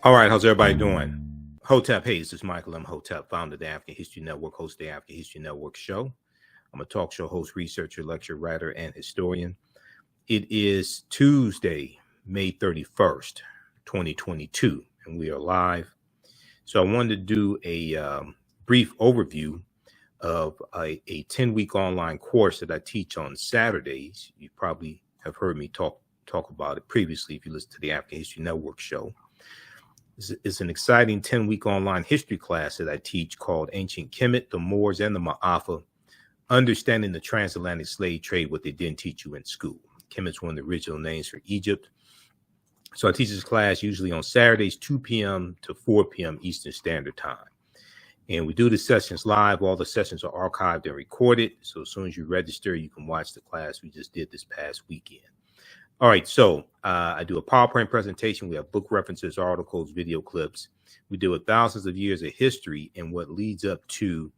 All right, how's everybody doing? Hotep, hey, this is Michael Imhotep, founder of the African History Network, host of the African History Network show. I'm a talk show host, researcher, lecturer, writer, and historian. It is Tuesday, May 31st, 2022, and we are live. So I wanted to do a brief overview of a 10-week online course that I teach on Saturdays. You probably have heard me talk about it previously if you listen to the African History Network show. It's an exciting 10-week online history class that I teach called Ancient Kemet, the Moors, and the Maafa, Understanding the Transatlantic Slave Trade, what they didn't teach you in school. Kemet's one of the original names for Egypt. So I teach this class usually on Saturdays, 2 p.m. to 4 p.m. Eastern Standard Time. And we do the sessions live. All the sessions are archived and recorded. So as soon as you register, you can watch the class we just did this past weekend. All right, so I do a PowerPoint presentation. We have book references, articles, video clips. We deal with thousands of years of history and what leads up to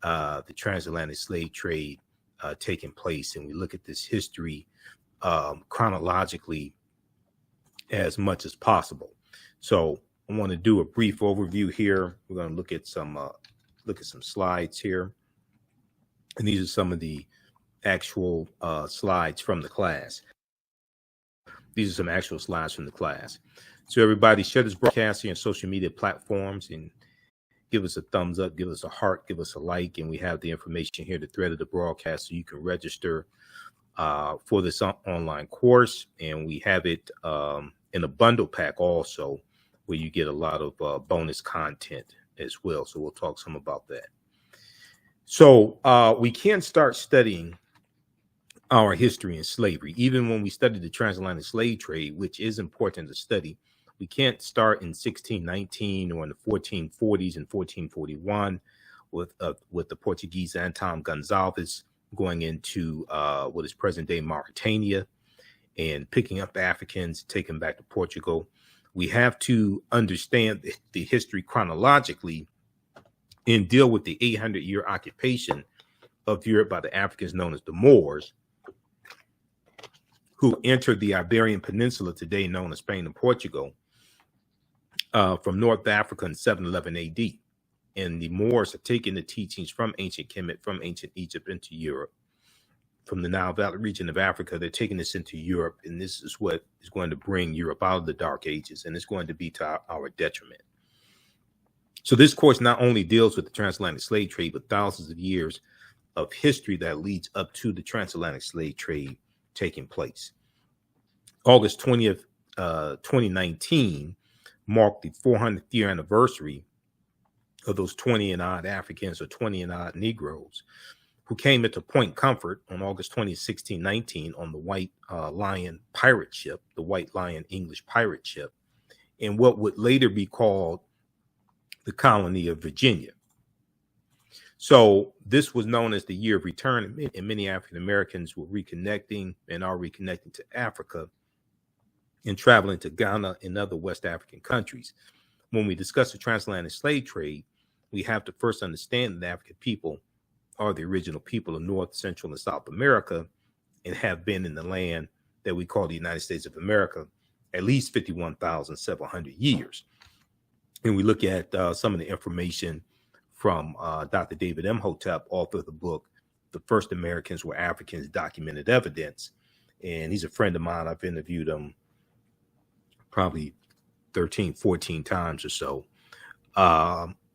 the transatlantic slave trade taking place. And we look at this history chronologically as much as possible. So I want to do a brief overview here. We're going to look at some slides here. And these are some of the actual slides from the class. These are some actual slides from the class. So everybody share this broadcast on social media platforms and give us a thumbs up, give us a heart, give us a like. And we have the information here, the thread of the broadcast, so you can register for this online course. And we have it in a bundle pack also, where you get a lot of bonus content as well. So we'll talk some about that. So we can start studying our history in slavery. Even when we study the transatlantic slave trade, which is important to study, we can't start in 1619 or in the 1440s and 1441 with the Portuguese Anton Gonçalves going into what is present-day Mauritania and picking up Africans, taking them back to Portugal. We have to understand the history chronologically and deal with the 800-year occupation of Europe by the Africans known as the Moors, who entered the Iberian Peninsula, today known as Spain and Portugal, from North Africa in 711 AD. And the Moors are taking the teachings from ancient Kemet, from ancient Egypt into Europe. From the Nile Valley region of Africa, they're taking this into Europe, and this is what is going to bring Europe out of the Dark Ages, and it's going to be to our detriment. So this course not only deals with the transatlantic slave trade, but thousands of years of history that leads up to the transatlantic slave trade taking place. August 20th, 2019 marked the 400th year anniversary of those 20 and odd Africans or 20 and odd Negroes who came into Point Comfort on August 20th, 1619 on the White Lion pirate ship, the White Lion English pirate ship, in what would later be called the colony of Virginia. So this was known as the year of return, and many African Americans were reconnecting and are reconnecting to Africa and traveling to Ghana and other West African countries. When we discuss the transatlantic slave trade, we have to first understand that African people are the original people of North, Central, and South America and have been in the land that we call the United States of America at least 51,700 years. And we look at some of the information from Dr. David Imhotep, author of the book, The First Americans Were Africans, Documented Evidence. And he's a friend of mine. I've interviewed him probably 13, 14 times or so.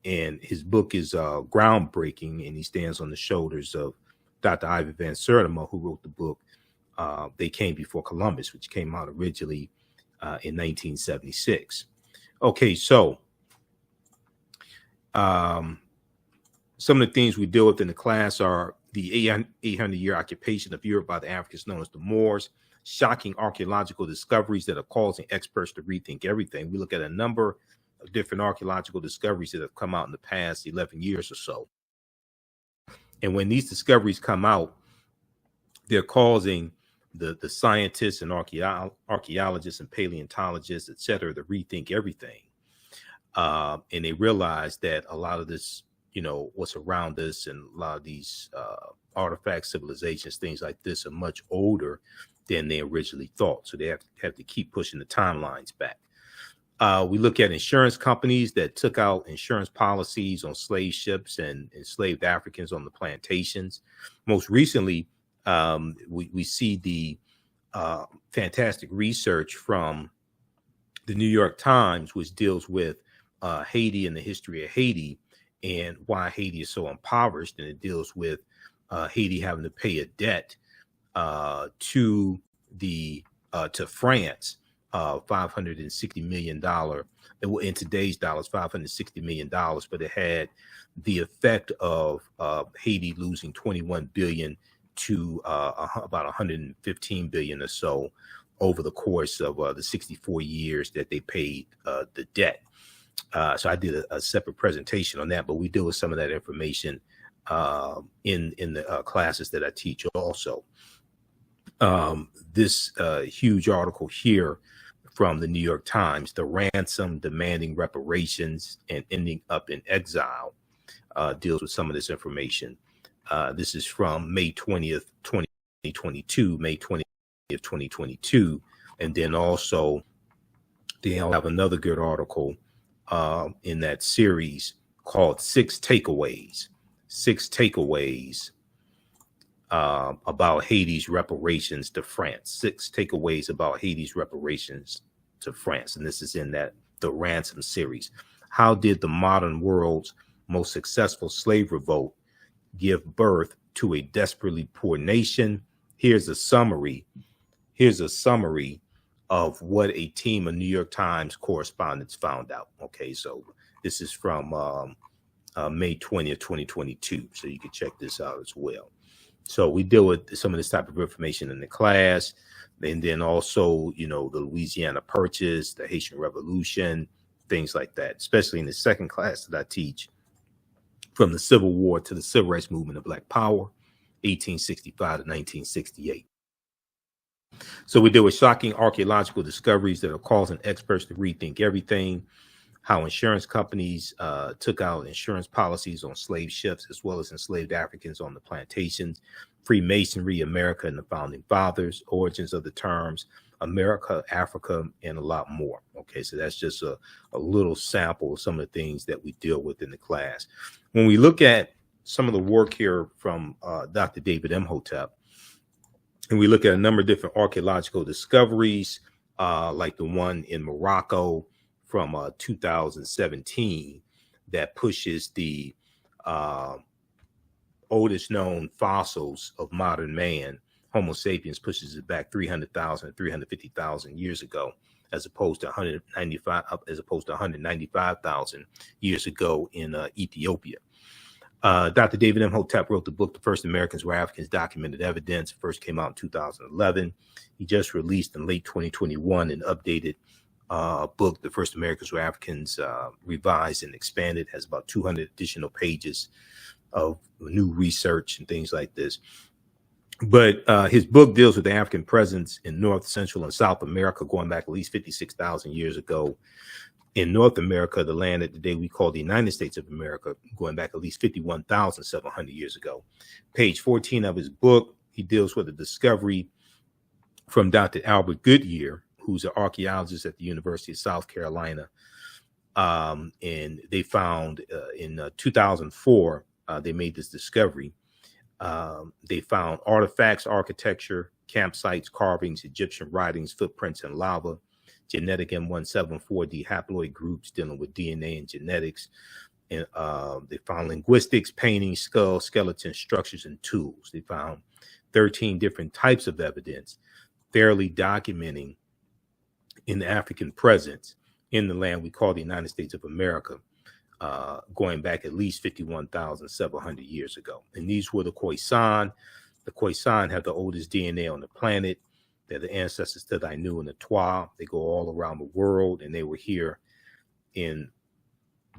And his book is groundbreaking, and he stands on the shoulders of Dr. Ivy Van Sertima, who wrote the book, They Came Before Columbus, which came out originally in 1976. Okay, so some of the things we deal with in the class are the 800-year occupation of Europe by the Africans known as the Moors, shocking archaeological discoveries that are causing experts to rethink everything. We look at a number of different archaeological discoveries that have come out in the past 11 years or so. And when these discoveries come out, they're causing the scientists and archaeologists and paleontologists, et cetera, to rethink everything. And they realize that a lot of this, what's around us and a lot of these artifacts, civilizations, things like this are much older than they originally thought. So they have to keep pushing the timelines back. We look at insurance companies that took out insurance policies on slave ships and enslaved Africans on the plantations. Most recently, we see the fantastic research from the New York Times, which deals with Haiti and the history of Haiti and why Haiti is so impoverished. And it deals with Haiti having to pay a debt to France, $560 million. In today's dollars, $560 million, but it had the effect of Haiti losing 21 billion to about 115 billion or so over the course of the 64 years that they paid the debt. So I did a separate presentation on that, but we deal with some of that information in the classes that I teach also. This huge article here from the New York Times, The Ransom Demanding Reparations and Ending Up in Exile, deals with some of this information. This is from May 20th, 2022, May 20th, 2022. And then also they'll have another good article in that series called Six Takeaways about Haiti's reparations to France. 6 takeaways about Haiti's reparations to France. And this is in the Ransom series. How did the modern world's most successful slave revolt give birth to a desperately poor nation? Here's a summary of what a team of New York Times correspondents found out. Okay, so this is from May 20th, 2022. So you can check this out as well. So we deal with some of this type of information in the class. And then also, the Louisiana Purchase, the Haitian Revolution, things like that, especially in the second class that I teach, from the Civil War to the Civil Rights Movement of Black Power, 1865 to 1968. So we deal with shocking archaeological discoveries that are causing experts to rethink everything. How insurance companies took out insurance policies on slave ships as well as enslaved Africans on the plantations. Freemasonry, America and the Founding Fathers, origins of the terms America, Africa, and a lot more. Okay, so that's just a little sample of some of the things that we deal with in the class. When we look at some of the work here from Dr. David Imhotep, and we look at a number of different archaeological discoveries, like the one in Morocco from 2017 that pushes the oldest known fossils of modern man, Homo sapiens, pushes it back 300,000, 350,000 years ago, as opposed to 195,000 years ago in Ethiopia. Dr. David Imhotep wrote the book, The First Americans Were Africans, Documented Evidence. It first came out in 2011. He just released in late 2021 an updated book, The First Americans Were Africans, revised and expanded, has about 200 additional pages of new research and things like this. But his book deals with the African presence in North, Central, and South America, going back at least 56,000 years ago. In North America, the land that today we call the United States of America, going back at least 51,700 years ago. Page 14 of his book, he deals with a discovery from Dr. Albert Goodyear, who's an archaeologist at the University of South Carolina. And they found in 2004, they made this discovery. They found artifacts, architecture, campsites, carvings, Egyptian writings, footprints in lava, genetic M174D haploid groups dealing with DNA and genetics. And they found linguistics, paintings, skulls, skeletons, structures, and tools. They found 13 different types of evidence, fairly documenting in the African presence in the land we call the United States of America, going back at least 51,700 years ago. And these were the Khoisan. The Khoisan have the oldest DNA on the planet. They're the ancestors to the Ainu and the Twa. They go all around the world, and they were here in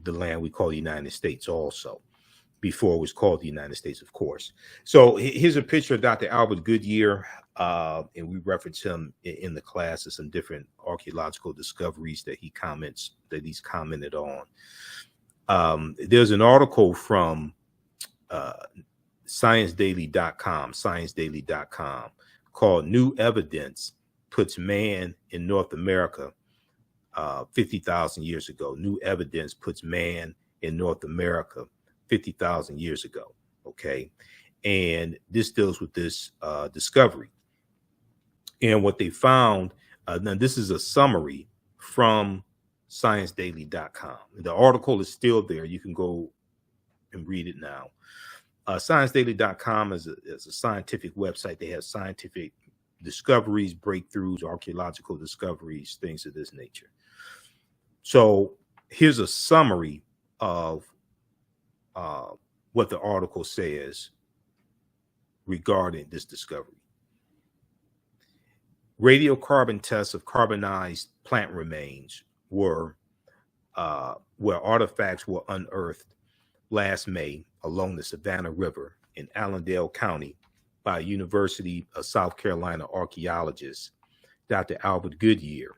the land we call the United States also, before it was called the United States, of course. So here's a picture of Dr. Albert Goodyear, and we reference him in the class of some different archaeological discoveries that he's commented on. There's an article from ScienceDaily.com, called New Evidence Puts Man in North America 50,000 years ago. New evidence puts man in North America 50,000 years ago. Okay. And this deals with this discovery. And what they found, now this is a summary from ScienceDaily.com. The article is still there. You can go and read it now. ScienceDaily.com is a scientific website. They have scientific discoveries, breakthroughs, archaeological discoveries, things of this nature. So here's a summary of what the article says regarding this discovery. Radiocarbon tests of carbonized plant remains were where artifacts were unearthed last May along the Savannah River in Allendale County by University of South Carolina archaeologist Dr. Albert Goodyear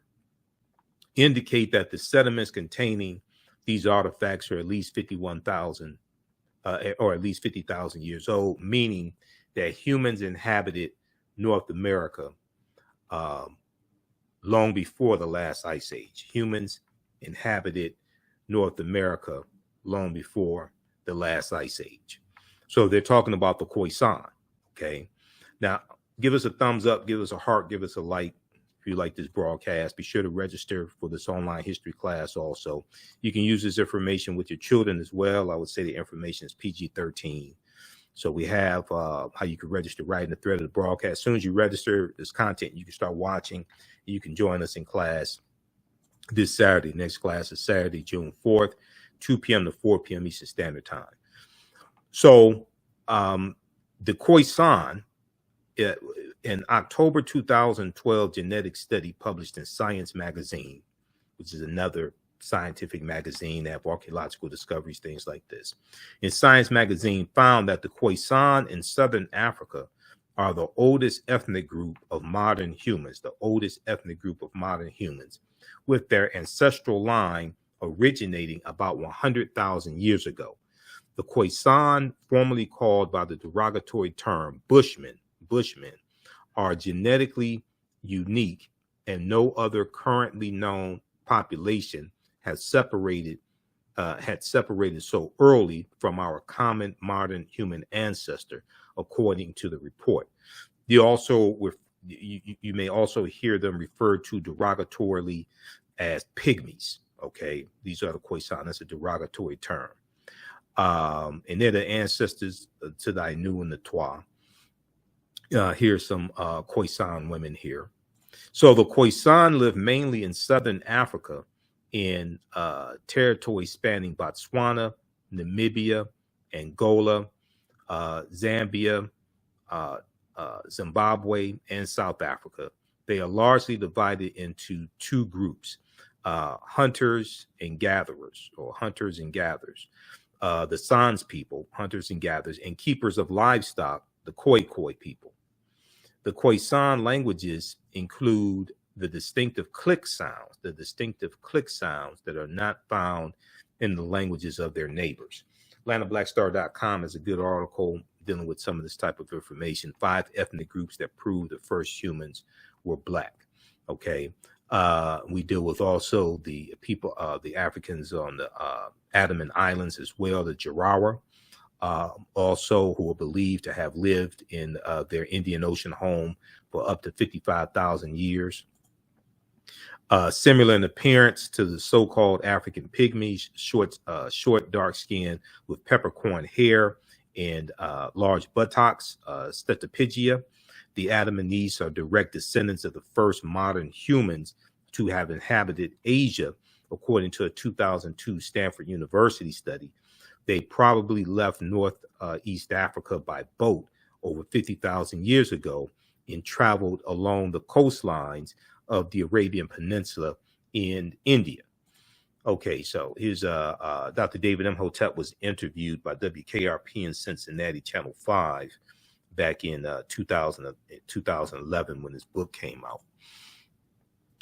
indicate that the sediments containing these artifacts are at least 51,000 or at least 50,000 years old, meaning that humans inhabited North America long before the last ice age. Humans inhabited North America long before the last ice age. So they're talking about the Khoisan. Okay. Now, give us a thumbs up, give us a heart, give us a like if you like this broadcast. Be sure to register for this online history class also. You can use this information with your children as well. I would say the information is PG-13. So we have how you can register right in the thread of the broadcast. As soon as you register this content, you can start watching. You can join us in class this Saturday. Next class is Saturday, June 4th, 2 p.m. to 4 p.m. Eastern Standard Time. So the Khoisan, in October 2012 genetic study published in Science magazine, which is another scientific magazine that have archaeological discoveries, things like this. In Science magazine found that the Khoisan in Southern Africa are the oldest ethnic group of modern humans, with their ancestral line originating about 100,000 years ago. The Khoisan, formerly called by the derogatory term Bushmen, are genetically unique, and no other currently known population had separated so early from our common modern human ancestor, according to the report. You may also hear them referred to derogatorily as pygmies. Okay, these are the Khoisan. That's a derogatory term. And they're the ancestors to the Ainu and the Twa. Here's some Khoisan women here. So the Khoisan live mainly in Southern Africa in territory spanning Botswana, Namibia, Angola, Zambia, Zimbabwe, and South Africa. They are largely divided into two groups, hunters and gatherers. The Sans people, hunters and gatherers, and keepers of livestock, the Khoi people. The Khoisan languages include the distinctive click sounds that are not found in the languages of their neighbors. AtlantaBlackStar.com is a good article dealing with some of this type of information. 5 ethnic groups that prove the first humans were black. Okay. We deal with also the people, the Africans on the Andaman Islands as well, the Jarawa, also who are believed to have lived in their Indian Ocean home for up to 55,000 years. Similar in appearance to the so-called African pygmies, short, dark skin with peppercorn hair and large buttocks, Stetopigia. The Andamanese are direct descendants of the first modern humans to have inhabited Asia, according to a 2002 Stanford University study. They probably left Northeast Africa by boat over 50,000 years ago and traveled along the coastlines of the Arabian Peninsula in India. Okay, so here's Dr. David Imhotep was interviewed by WKRP in Cincinnati, Channel 5, back in 2011 when this book came out.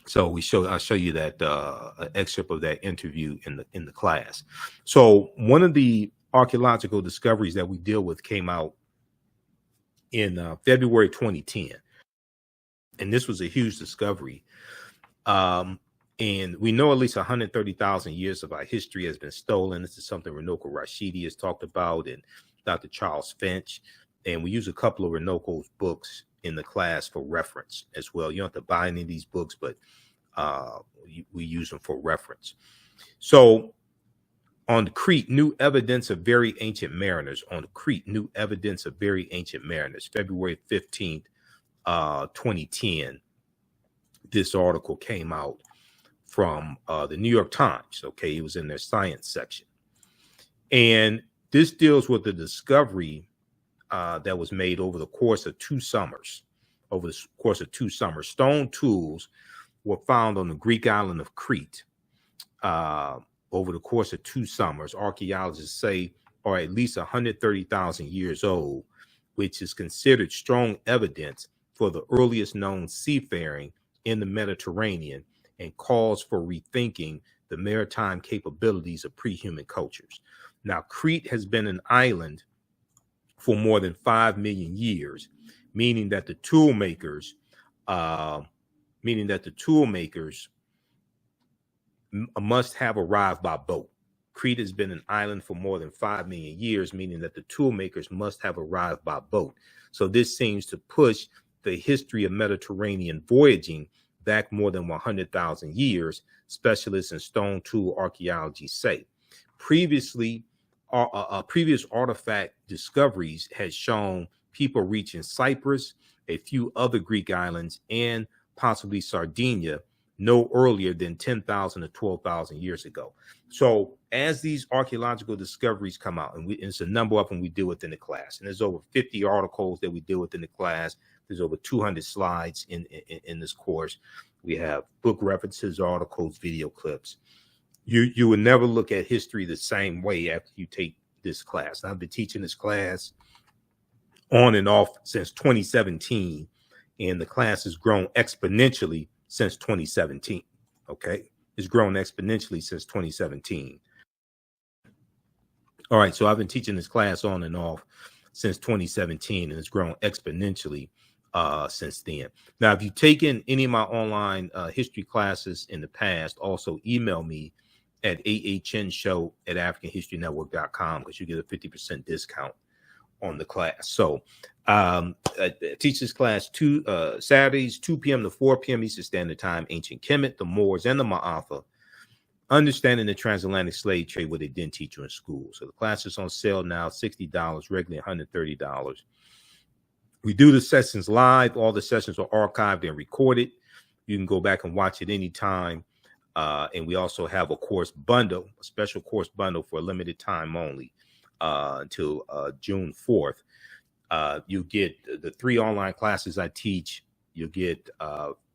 So I'll show you that excerpt of that interview in the class. So one of the archaeological discoveries that we deal with came out in February 2010, and this was a huge discovery. And we know at least 130,000 years of our history has been stolen. This is something Runoko Rashidi has talked about, and Dr. Charles Finch. And we use a couple of Runoko's books in the class for reference as well. You don't have to buy any of these books, but we use them for reference. So on Crete, new evidence of very ancient mariners. On Crete, new evidence of very ancient mariners. February 15th, 2010, this article came out from the New York Times. Okay, it was in their science section. And this deals with the discovery that was made over the course of 2 summers. Over the course of 2 summers, stone tools were found on the Greek island of Crete over the course of 2 summers. Archaeologists say are at least 130,000 years old, which is considered strong evidence for the earliest known seafaring in the Mediterranean and calls for rethinking the maritime capabilities of pre-human cultures. Now, Crete has been an island for more than 5 million years, meaning that the tool makers must have arrived by boat. Crete has been an island for more than 5 million years, meaning that the tool makers must have arrived by boat. So this seems to push the history of Mediterranean voyaging back more than 100,000 years, specialists in stone tool archaeology say. Previous artifact discoveries had shown people reaching Cyprus, a few other Greek islands, and possibly Sardinia no earlier than 10,000 to 12,000 years ago. So as these archaeological discoveries come out, and it's a number of them we deal with in the class, and there's over 50 articles that we deal with in the class. There's over 200 slides in this course. We have book references, articles, video clips. You will never look at history the same way after you take this class. I've been teaching this class on and off since 2017, and the class has grown exponentially since 2017. Okay, it's grown exponentially since 2017. All right, so I've been teaching this class on and off since 2017, and it's grown exponentially since then. Now, if you've taken any of my online history classes in the past, also email me at ahnshow@africanhistorynetwork.com because you get a 50% discount on the class. So I teach this class Saturdays, 2 p.m. to 4 p.m. Eastern Standard Time, Ancient Kemet, the Moors, and the Maafa, understanding the transatlantic slave trade, what they didn't teach you in school. So the class is on sale now, $60, regularly $130. We do the sessions live. All the sessions are archived and recorded. You can go back and watch it anytime. And we also have a course bundle, a special course bundle for a limited time only until June 4th. You get the 3 online classes I teach. You'll get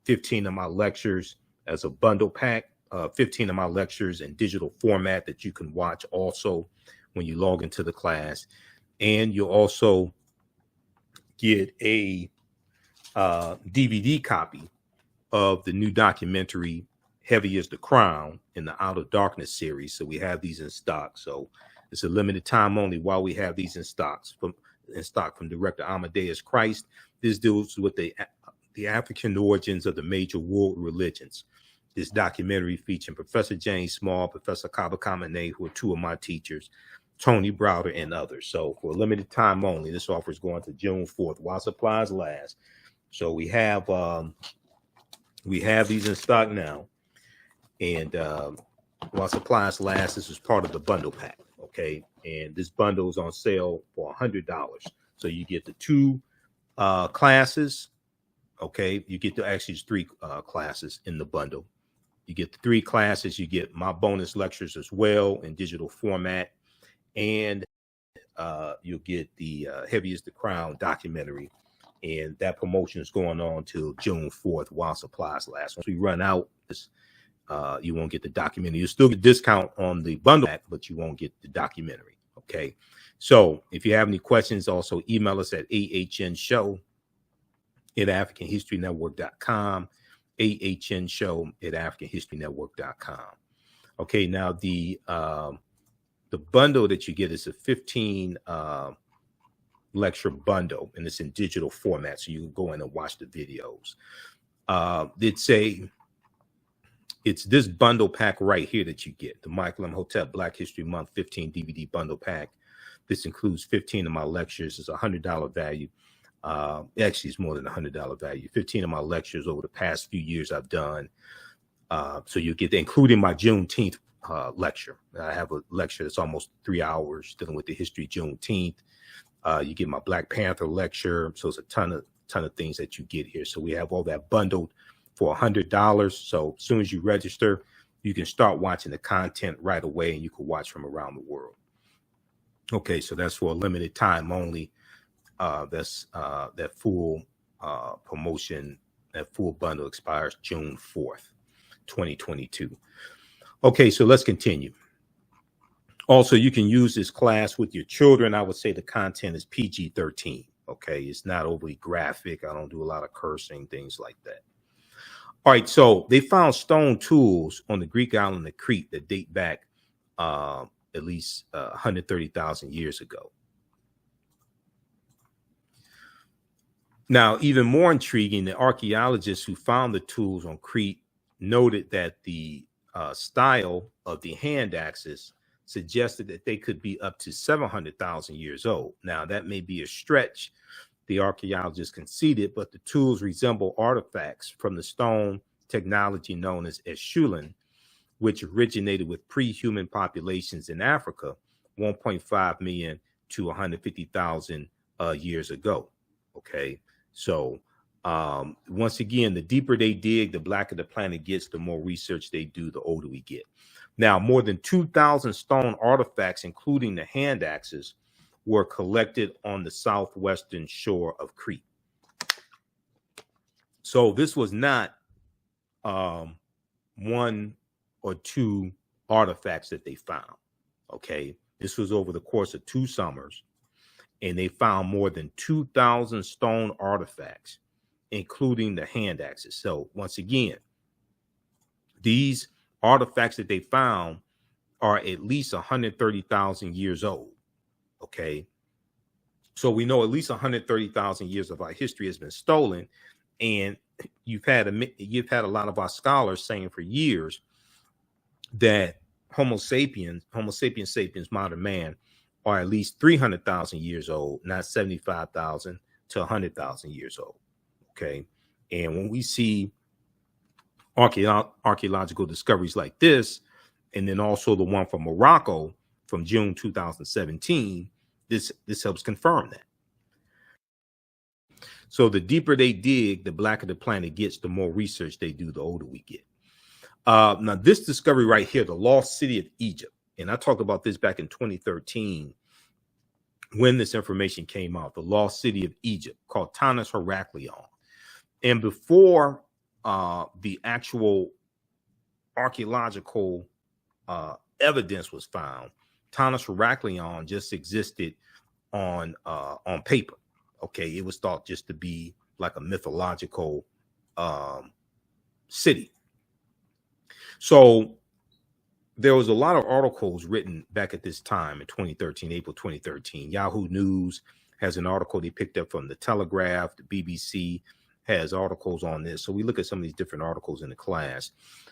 15 of my lectures as a bundle pack, 15 of my lectures in digital format that you can watch also when you log into the class. And you'll also get a DVD copy of the new documentary Heavy is the Crown in the Out of Darkness series. So we have these in stock. So it's a limited time only while we have these in stock from director Amadeus Christ. This deals with the African origins of the major world religions. This documentary featuring Professor James Small, Professor Kaba Kamene, who are 2 of my teachers, Tony Browder, and others. So for a limited time only, this offer is going to June 4th while supplies last. So we have these in stock now, and while supplies last, this is part of the bundle pack. Okay, and this bundle is on sale for $100. So you get the 2 classes. Okay, you get the actually 3 classes in the bundle. You get the 3 classes. You get my bonus lectures as well in digital format. And you'll get the Heavy is the Crown documentary. And that promotion is going on till June 4th while supplies last. Once we run out, you won't get the documentary. You'll still get a discount on the bundle, but you won't get the documentary. Okay. So if you have any questions, also email us at ahnshow@africanhistorynetwork.com, ahnshow@africanhistorynetwork.com. Okay. Now the bundle that you get is a 15 lecture bundle, and it's in digital format, so you can go in and watch the videos. It's a it's this bundle pack right here that you get, the Michael Imhotep Black History Month 15 DVD bundle pack. This includes 15 of my lectures. It's $100 value. Actually, it's more than $100 value. 15 of my lectures over the past few years I've done. So you get, including my Juneteenth lecture. I have a lecture that's almost 3 hours dealing with the history of Juneteenth. You get my Black Panther lecture. So it's a ton of things that you get here. So we have all that bundled for $100. So as soon as you register, you can start watching the content right away, and you can watch from around the world. Okay, so that's for a limited time only. That's that full promotion, that full bundle expires June 4th, 2022. Okay, so let's continue. Also, you can use this class with your children. I would say the content is PG-13. Okay, it's not overly graphic. I don't do a lot of cursing, things like that. All right, so they found stone tools on the Greek island of Crete that date back at least 130,000 years ago. Now, even more intriguing, the archaeologists who found the tools on Crete noted that the style of the hand axes suggested that they could be up to 700,000 years old. Now, that may be a stretch, the archaeologists conceded, but the tools resemble artifacts from the stone technology known as Eschulen, which originated with pre-human populations in Africa 1.5 million to 150,000 years ago. Okay, so once again, the deeper they dig, the blacker the planet gets, the more research they do, the older we get. Now, more than 2,000 stone artifacts, including the hand axes, were collected on the southwestern shore of Crete. So this was not one or two artifacts that they found. Okay, this was over the course of 2 summers, and they found more than 2,000 stone artifacts, including the hand axes. So once again, these artifacts that they found are at least 130,000 years old. Okay, so we know at least 130,000 years of our history has been stolen, and you've had a lot of our scholars saying for years that Homo sapiens, modern man, are at least 300,000 years old, not 75,000 to 100,000 years old. Okay, and when we see archaeological discoveries like this, and then also the one from Morocco from June 2017, this helps confirm that. So the deeper they dig, the blacker the planet gets, the more research they do, the older we get. Now, this discovery right here, the lost city of Egypt, and I talked about this back in 2013 when this information came out, the lost city of Egypt called Tanis Heraklion. And before the actual archaeological evidence was found, Tanis Heraklion just existed on paper. Okay, it was thought just to be like a mythological city. So there was a lot of articles written back at this time in 2013, April 2013. Yahoo News has an article they picked up from the Telegraph. The BBC has articles on this. So we look at some of these different articles in the class.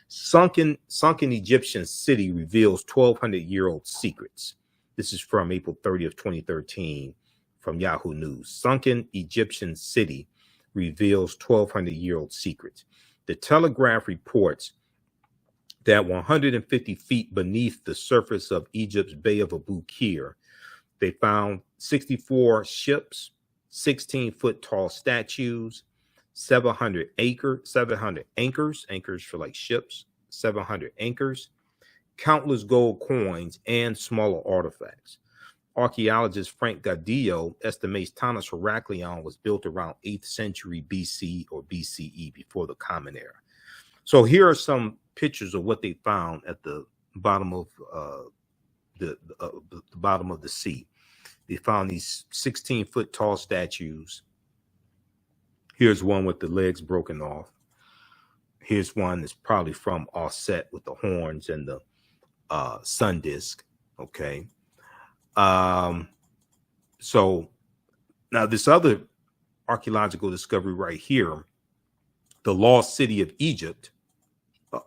Sunken Egyptian city reveals 1,200-year-old secrets. This is from April 30th, 2013 from Yahoo News. Sunken Egyptian city reveals 1,200-year-old secrets. The Telegraph reports that 150 feet beneath the surface of Egypt's Bay of Abu Qir, they found 64 ships, 16-foot tall statues, 700 anchors for like ships, 700 anchors, countless gold coins, and smaller artifacts. Archaeologist Frank Gaudillo estimates Tanis Heraklion was built around 8th century BC or BCE, before the Common Era. So here are some pictures of what they found at the bottom of the bottom of the sea. They found these 16-foot tall statues. Here's one with the legs broken off. Here's one that's probably from Offset with the horns and the sun disk. Okay. So now this other archaeological discovery right here, the lost city of Egypt,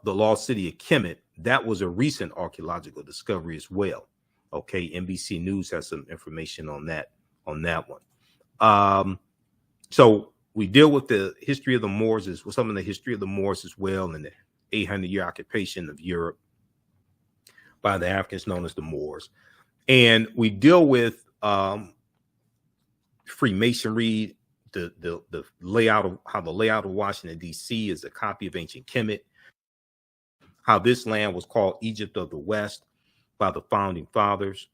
the lost city of Kemet, that was a recent archaeological discovery as well. Okay, NBC News has some information on that one. So we deal with the history of the Moors, with some of the history of the Moors as well, and the 800-year occupation of Europe by the Africans known as the Moors. And we deal with Freemasonry, the layout of how the layout of Washington, D.C. is a copy of ancient Kemet, how this land was called Egypt of the West by the founding fathers.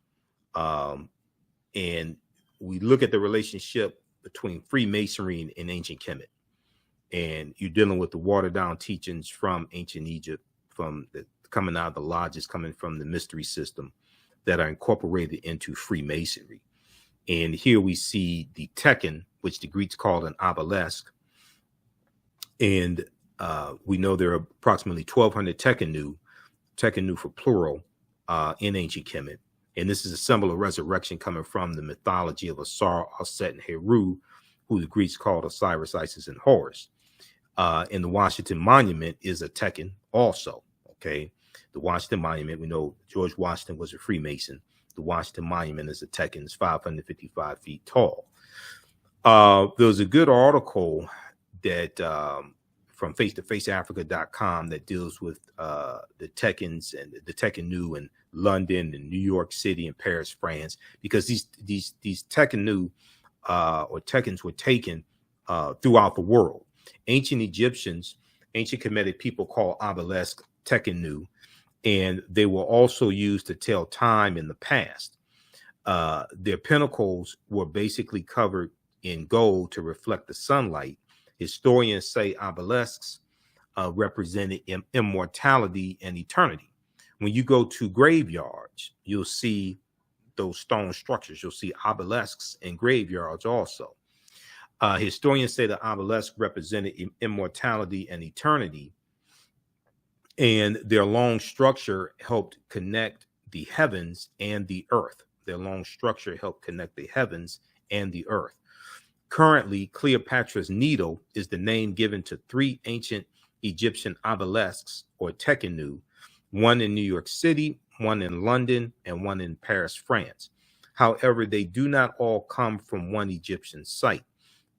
And we look at the relationship between Freemasonry and ancient Kemet. And you're dealing with the watered down teachings from ancient Egypt, from the coming out of the lodges, coming from the mystery system, that are incorporated into Freemasonry. And here we see the Tekken, which the Greeks called an obelisk. And we know there are approximately 1,200 Tekkenu for plural, in ancient Kemet. And this is a symbol of resurrection coming from the mythology of Asar, Aset, and Heru, who the Greeks called Osiris, Isis, and Horus. And the Washington Monument is a Tekken also. Okay. The Washington Monument, we know George Washington was a Freemason. The Washington Monument is a Tekken, it's 555 feet tall. There was a good article that from face-to-faceafrica.com that deals with the Tekkens and the Tekkenu in London and New York City and Paris, France, because these Tekkenu or Tekkens were taken throughout the world. Ancient Egyptians, ancient Kemetic people call obelisk Tekkenu, and they were also used to tell time in the past. Their pinnacles were basically covered in gold to reflect the sunlight. Historians say obelisks represented immortality and eternity. When you go to graveyards, you'll see those stone structures. You'll see obelisks in graveyards also. Historians say the obelisk represented immortality and eternity, and their long structure helped connect the heavens and the earth. Their long structure helped connect the heavens and the earth. Currently, Cleopatra's Needle is the name given to 3 ancient Egyptian obelisks, or Tekkenu, one in New York City, one in London, and one in Paris, France. However, they do not all come from one Egyptian site.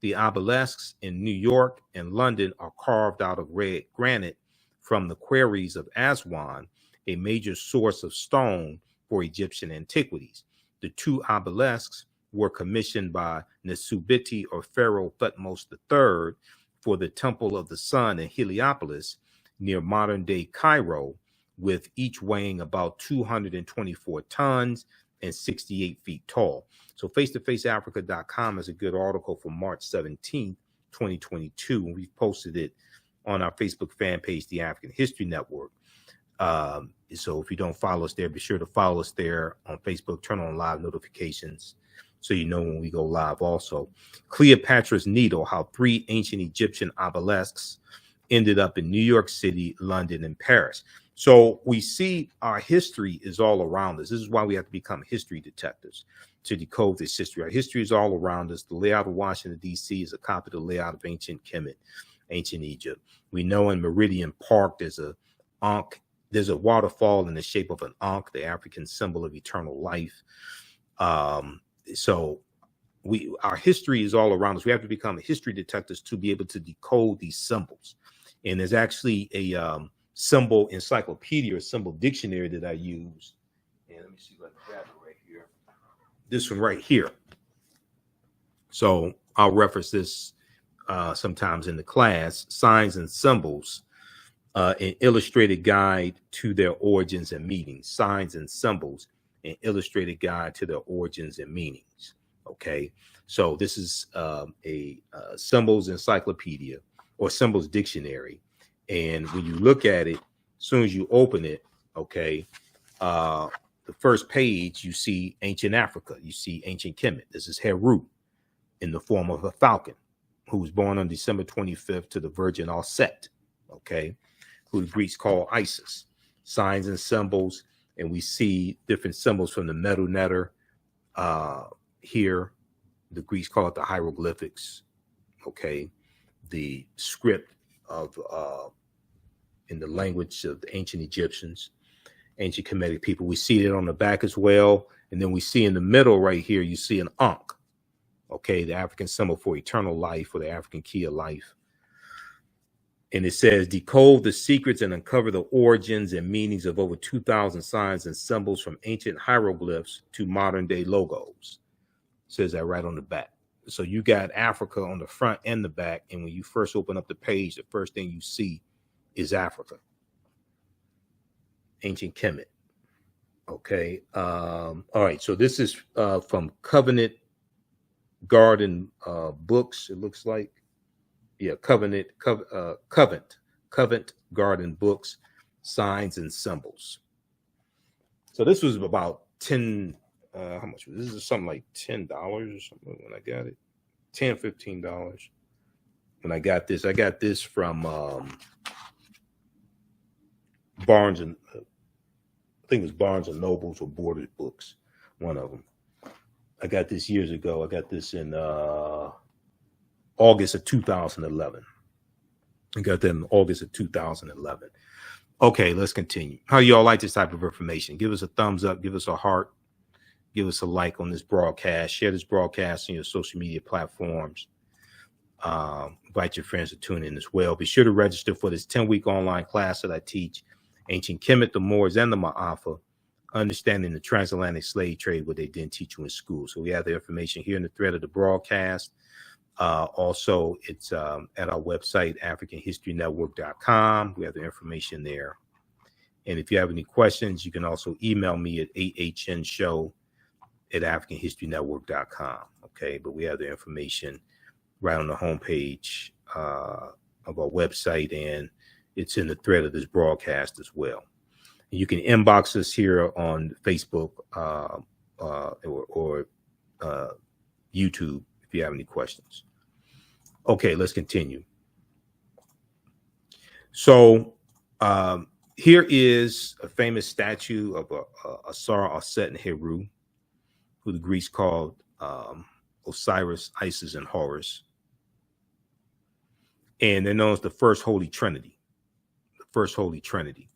The obelisks in New York and London are carved out of red granite from the quarries of Aswan, a major source of stone for Egyptian antiquities. The 2 obelisks were commissioned by Nesubiti or Pharaoh Thutmose III for the Temple of the Sun in Heliopolis near modern-day Cairo, with each weighing about 224 tons and 68 feet tall. So face-to-faceafrica.com is a good article from March 17th, 2022, and we've posted it on our Facebook fan page, The African History Network. So if you don't follow us there, be sure to follow us there on Facebook, turn on live notifications so you know when we go live also. Cleopatra's Needle, how 3 ancient Egyptian obelisks ended up in New York City, London, and Paris. So we see our history is all around us. This is why we have to become history detectives to decode this history. Our history is all around us. The layout of Washington, D.C. is a copy of the layout of ancient Kemet, ancient Egypt. We know in Meridian Park there's a Ankh. There's a waterfall in the shape of an Ankh, the African symbol of eternal life. So our history is all around us. We have to become history detectives to be able to decode these symbols. And there's actually a symbol encyclopedia or symbol dictionary that I use. And let me see if I can grab it right here. This one right here. So I'll reference this sometimes in the class. Signs and Symbols, an illustrated guide to their origins and meanings. Signs and Symbols, an illustrated guide to their origins and meanings. Okay, so this is a symbols encyclopedia or symbols dictionary. And when you look at it, as soon as you open it, okay, the first page, you see ancient Africa. You see ancient Kemet. This is Heru in the form of a falcon who was born on December 25th to the Virgin Aset, okay, who the Greeks call Isis. Signs and Symbols, and we see different symbols from the metal netter here. The Greeks call it the hieroglyphics, okay, the script of in the language of the ancient Egyptians, ancient Kemetic people. We see it on the back as well. And then we see in the middle right here, you see an Ankh, okay, the African symbol for eternal life, or the African key of life. And it says, decode the secrets and uncover the origins and meanings of over 2,000 signs and symbols from ancient hieroglyphs to modern day logos. It says that right on the back. So you got Africa on the front and the back. And when you first open up the page, the first thing you see is Africa. Ancient Kemet. Okay. All right. So this is from Covenant Garden Books, it looks like. Yeah, Covent Garden Books, Signs and Symbols. So this was about 10, how much? This is something like $10 or something when I got it. $10, $15 when I got this. I got this from Barnes and I think it was Barnes and Nobles or Borders Books, one of them. I got this years ago. I got this in August of 2011. I got that in August of 2011. Okay, let's continue. How y'all like this type of information? Give us a thumbs up. Give us a heart. Give us a like on this broadcast. Share this broadcast on your social media platforms. Invite your friends to tune in as well. Be sure to register for this 10-week online class that I teach. Ancient Kemet, the Moors, and the Maafa. Understanding the transatlantic slave trade, what they didn't teach you in school. So we have the information here in the thread of the broadcast. Also, it's at our website, AfricanHistoryNetwork.com. We have the information there. And if you have any questions, you can also email me at ahnshow@AfricanHistoryNetwork.com. Okay, but we have the information right on the homepage of our website, and it's in the thread of this broadcast as well. And you can inbox us here on Facebook or YouTube if you have any questions. Okay, let's continue. So here is a famous statue of Asar, Aset, and Heru, who the Greeks called Osiris, Isis, and Horus. And they're known as the First Holy Trinity. The First Holy Trinity.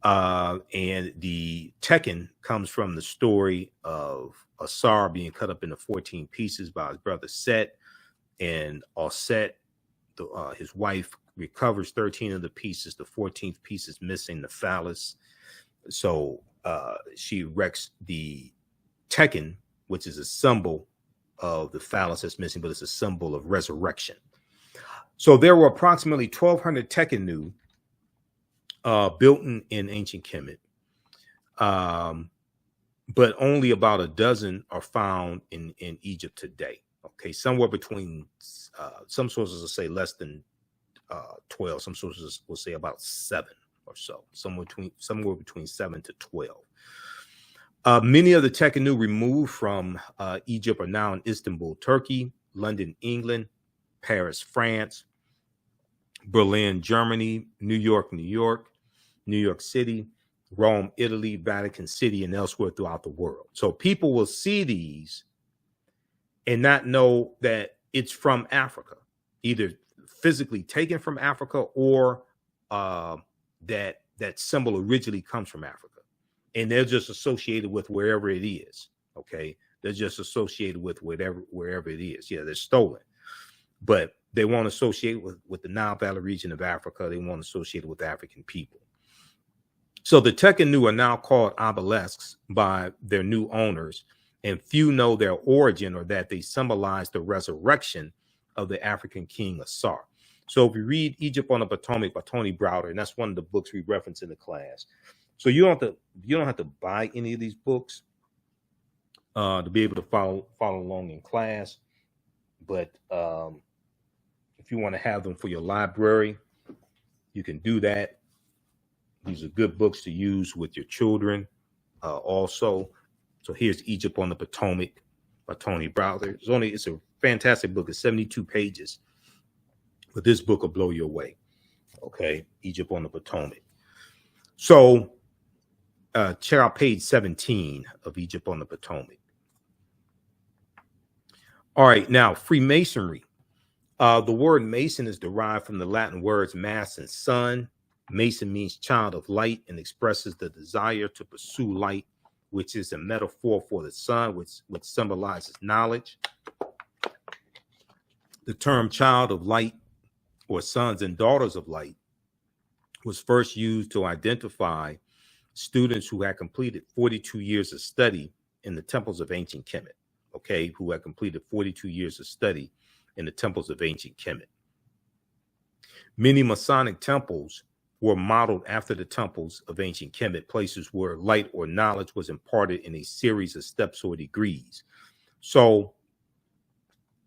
And the Tekken comes from the story of Asar being cut up into 14 pieces by his brother Set, and Aset, his wife, recovers 13 of the pieces. The 14th piece is missing, the phallus. So she erects the Tekken, which is a symbol of the phallus that's missing, but it's a symbol of resurrection. So there were approximately 1,200 Tekkenu built in ancient Kemet, but only about a dozen are found in Egypt today. Okay, somewhere between some sources will say less than 12. Some sources will say about 7 or so. Somewhere between 7 to 12. Many of the Tekkenu removed from Egypt are now in Istanbul, Turkey, London, England, Paris, France, Berlin, Germany, New York, New York City, Rome, Italy, Vatican City, and elsewhere throughout the world. So people will see these and not know that it's from Africa, either physically taken from Africa or that symbol originally comes from Africa. And they're just associated with wherever it is. Okay. They're just associated with wherever it is. Yeah, they're stolen. But they won't associate with the Nile Valley region of Africa. They won't associate it with African people. So the Tekkenu are now called obelisks by their new owners, and few know their origin or that they symbolize the resurrection of the African king Asar. So if you read Egypt on the Potomac by Tony Browder, and that's one of the books we reference in the class. So you don't have to buy any of these books to be able to follow along in class. But if you want to have them for your library, you can do that. These are good books to use with your children also. So here's Egypt on the Potomac by Tony Browder. It's a fantastic book. It's 72 pages. But this book will blow you away. Okay, Egypt on the Potomac. So check out page 17 of Egypt on the Potomac. All right, now Freemasonry. The word Mason is derived from the Latin words mass and sun. Mason means child of light and expresses the desire to pursue light, which is a metaphor for the sun, which symbolizes knowledge. The term child of light or sons and daughters of light was first used to identify students who had completed 42 years of study in the temples of ancient Kemet, okay, who had completed 42 years of study in the temples of ancient Kemet. Many Masonic temples were modeled after the temples of ancient Kemet, places where light or knowledge was imparted in a series of steps or degrees. So,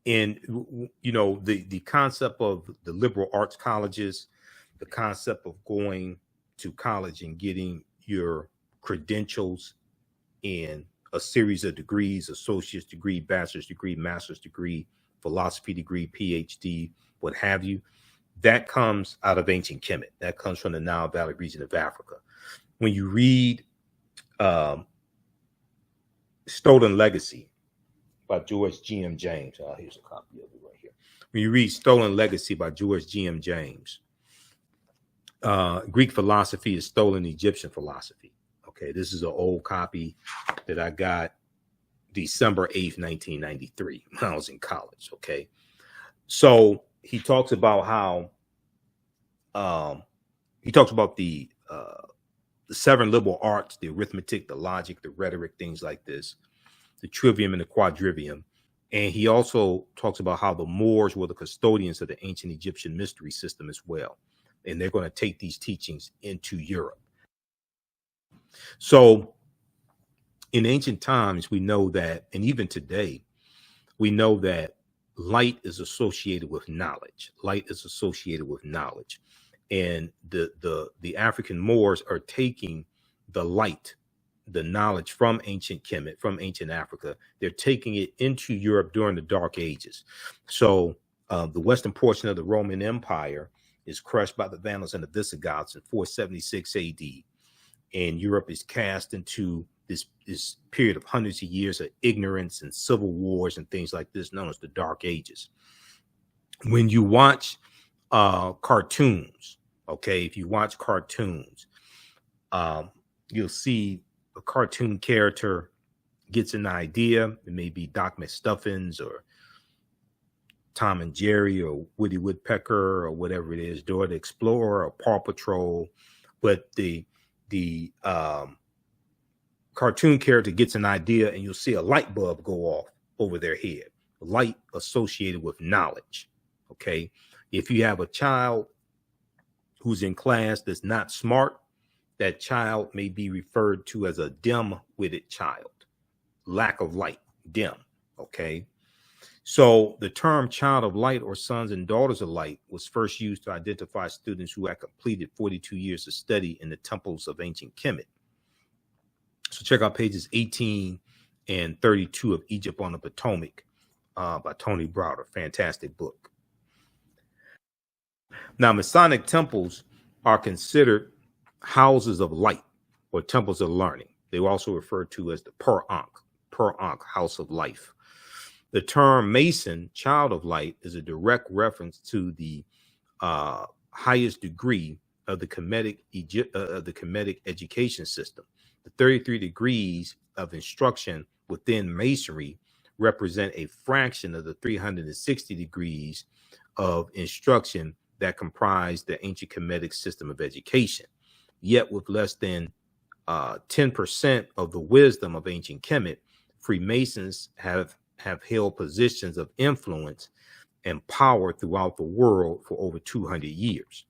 the concept of the liberal arts colleges, the concept of going to college and getting your credentials in a series of degrees, associate's degree, bachelor's degree, master's degree, philosophy degree, PhD, what have you, that comes out of ancient Kemet. That comes from the Nile Valley region of Africa. When you read Stolen Legacy by George G.M. James, here's a copy of it right here. When you read Stolen Legacy by George G.M. James, Greek philosophy is stolen Egyptian philosophy. Okay, this is an old copy that I got December 8th, 1993, when I was in college. Okay, so he talks about how he talks about the 7 liberal arts, the arithmetic, the logic, the rhetoric, things like this, the trivium and the quadrivium. And he also talks about how the Moors were the custodians of the ancient Egyptian mystery system as well. And they're going to take these teachings into Europe. So in ancient times, we know that, and even today, we know that light is associated with knowledge. Light is associated with knowledge. And the African Moors are taking the light, the knowledge from ancient Kemet, from ancient Africa. They're taking it into Europe during the Dark Ages. So the western portion of the Roman Empire is crushed by the Vandals and the Visigoths in 476 AD. And Europe is cast into this period of hundreds of years of ignorance and civil wars and things like this, known as the Dark Ages. When you watch cartoons, okay, if you watch cartoons, you'll see a cartoon character gets an idea. It may be Doc McStuffins or Tom and Jerry or Woody Woodpecker or whatever it is, Dora the Explorer or Paw Patrol. But the cartoon character gets an idea and you'll see a light bulb go off over their head. Light associated with knowledge. Okay. If you have a child who's in class that's not smart, that child may be referred to as a dim-witted child. Lack of light, dim. Okay. So the term child of light or sons and daughters of light was first used to identify students who had completed 42 years of study in the temples of ancient Kemet. So check out pages 18 and 32 of Egypt on the Potomac by Tony Browder. Fantastic book. Now, Masonic temples are considered houses of light or temples of learning. They were also referred to as the Per Ankh, house of life. The term Mason, child of light, is a direct reference to the highest degree of the Kemetic education system. The 33 degrees of instruction within Masonry represent a fraction of the 360 degrees of instruction that comprise the ancient Kemetic system of education. Yet with less than 10% of the wisdom of ancient Kemet, Freemasons have held positions of influence and power throughout the world for over 200 years.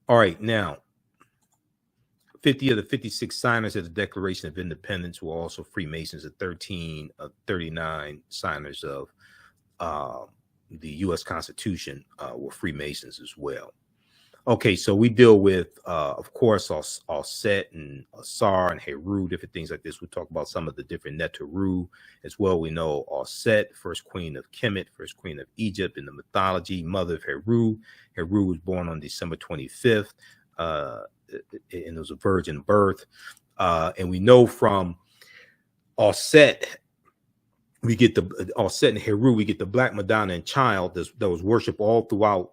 All right, now, 50 of the 56 signers of the Declaration of Independence were also Freemasons, and 13 of 39 signers of the U.S. Constitution were Freemasons as well. Okay, so we deal with, of course, Set and Asar and Heru, different things like this. We'll talk about some of the different Neteru as well. We know Set, first queen of Kemet, first queen of Egypt in the mythology, mother of Heru. Heru was born on December 25th, and it was a virgin birth. And we know from Set, we get the Set and Heru, we get the Black Madonna Child that was worshipped all throughout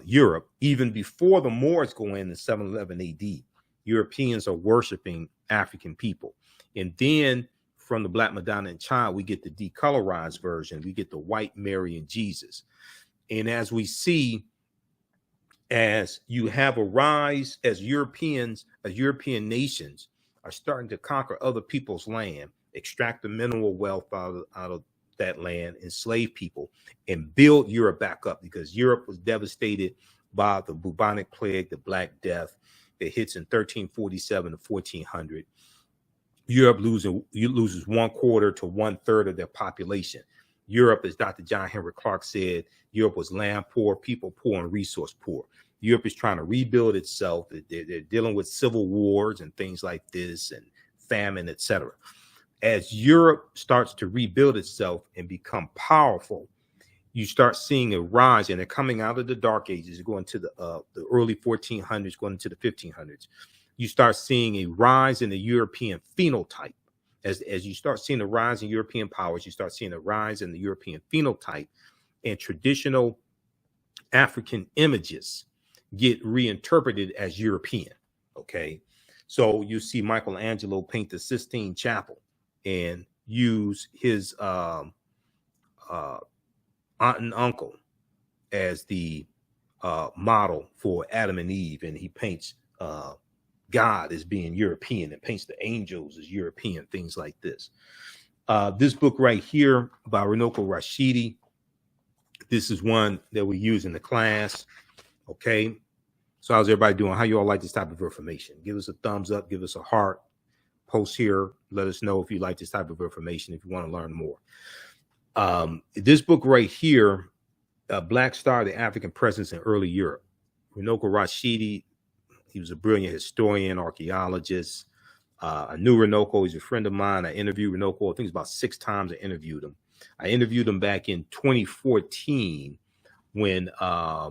Europe, even before the Moors go in 711 AD, Europeans are worshiping African people. And then from the Black Madonna and Child, we get the decolorized version. We get the white Mary and Jesus. And as we see, as you have a rise, as European nations are starting to conquer other people's land, extract the mineral wealth out of that land, enslave people, and build Europe back up, because Europe was devastated by the bubonic plague, the Black Death, that hits in 1347 to 1400. Europe loses 1/4 to 1/3 of their population. Europe, as Dr. John Henry Clark said, Europe was land poor, people poor, and resource poor. Europe is trying to rebuild itself. They're dealing with civil wars and things like this, and famine, etc. As Europe starts to rebuild itself and become powerful, you start seeing a rise, and they're coming out of the Dark Ages, going to the early 1400s, going into the 1500s. You start seeing a rise in the European phenotype. As you start seeing a rise in European powers, you start seeing a rise in the European phenotype, and traditional African images get reinterpreted as European. Okay, so you see Michelangelo paint the Sistine Chapel and use his aunt and uncle as the model for Adam and Eve, and he paints God as being European, and paints the angels as European, things like this. This book right here by Runoko Rashidi, this is one that we use in the class. Okay, so how's everybody doing? How you all like this type of information? Give us a thumbs up, give us a heart, post here, let us know if you like this type of information, if you want to learn more. This book right here, Black Star, the African Presence in Early Europe. Runoko Rashidi, he was a brilliant historian, archaeologist. I knew Runoko. He's a friend of mine. I interviewed Runoko. I think it's about 6 times I interviewed him. I interviewed him back in 2014 when I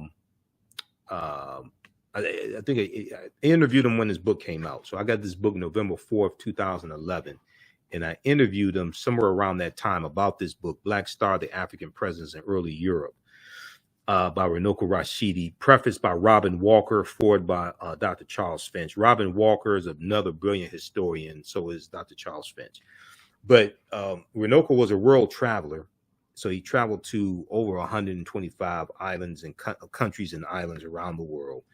think I interviewed him when his book came out. So I got this book November 4th, 2011. And I interviewed him somewhere around that time about this book, Black Star, the African Presence in Early Europe, by Runoko Rashidi, prefaced by Robin Walker, forward by Dr. Charles Finch. Robin Walker is another brilliant historian, so is Dr. Charles Finch. But Runoko was a world traveler, so he traveled to over 125 islands and countries and islands around the world.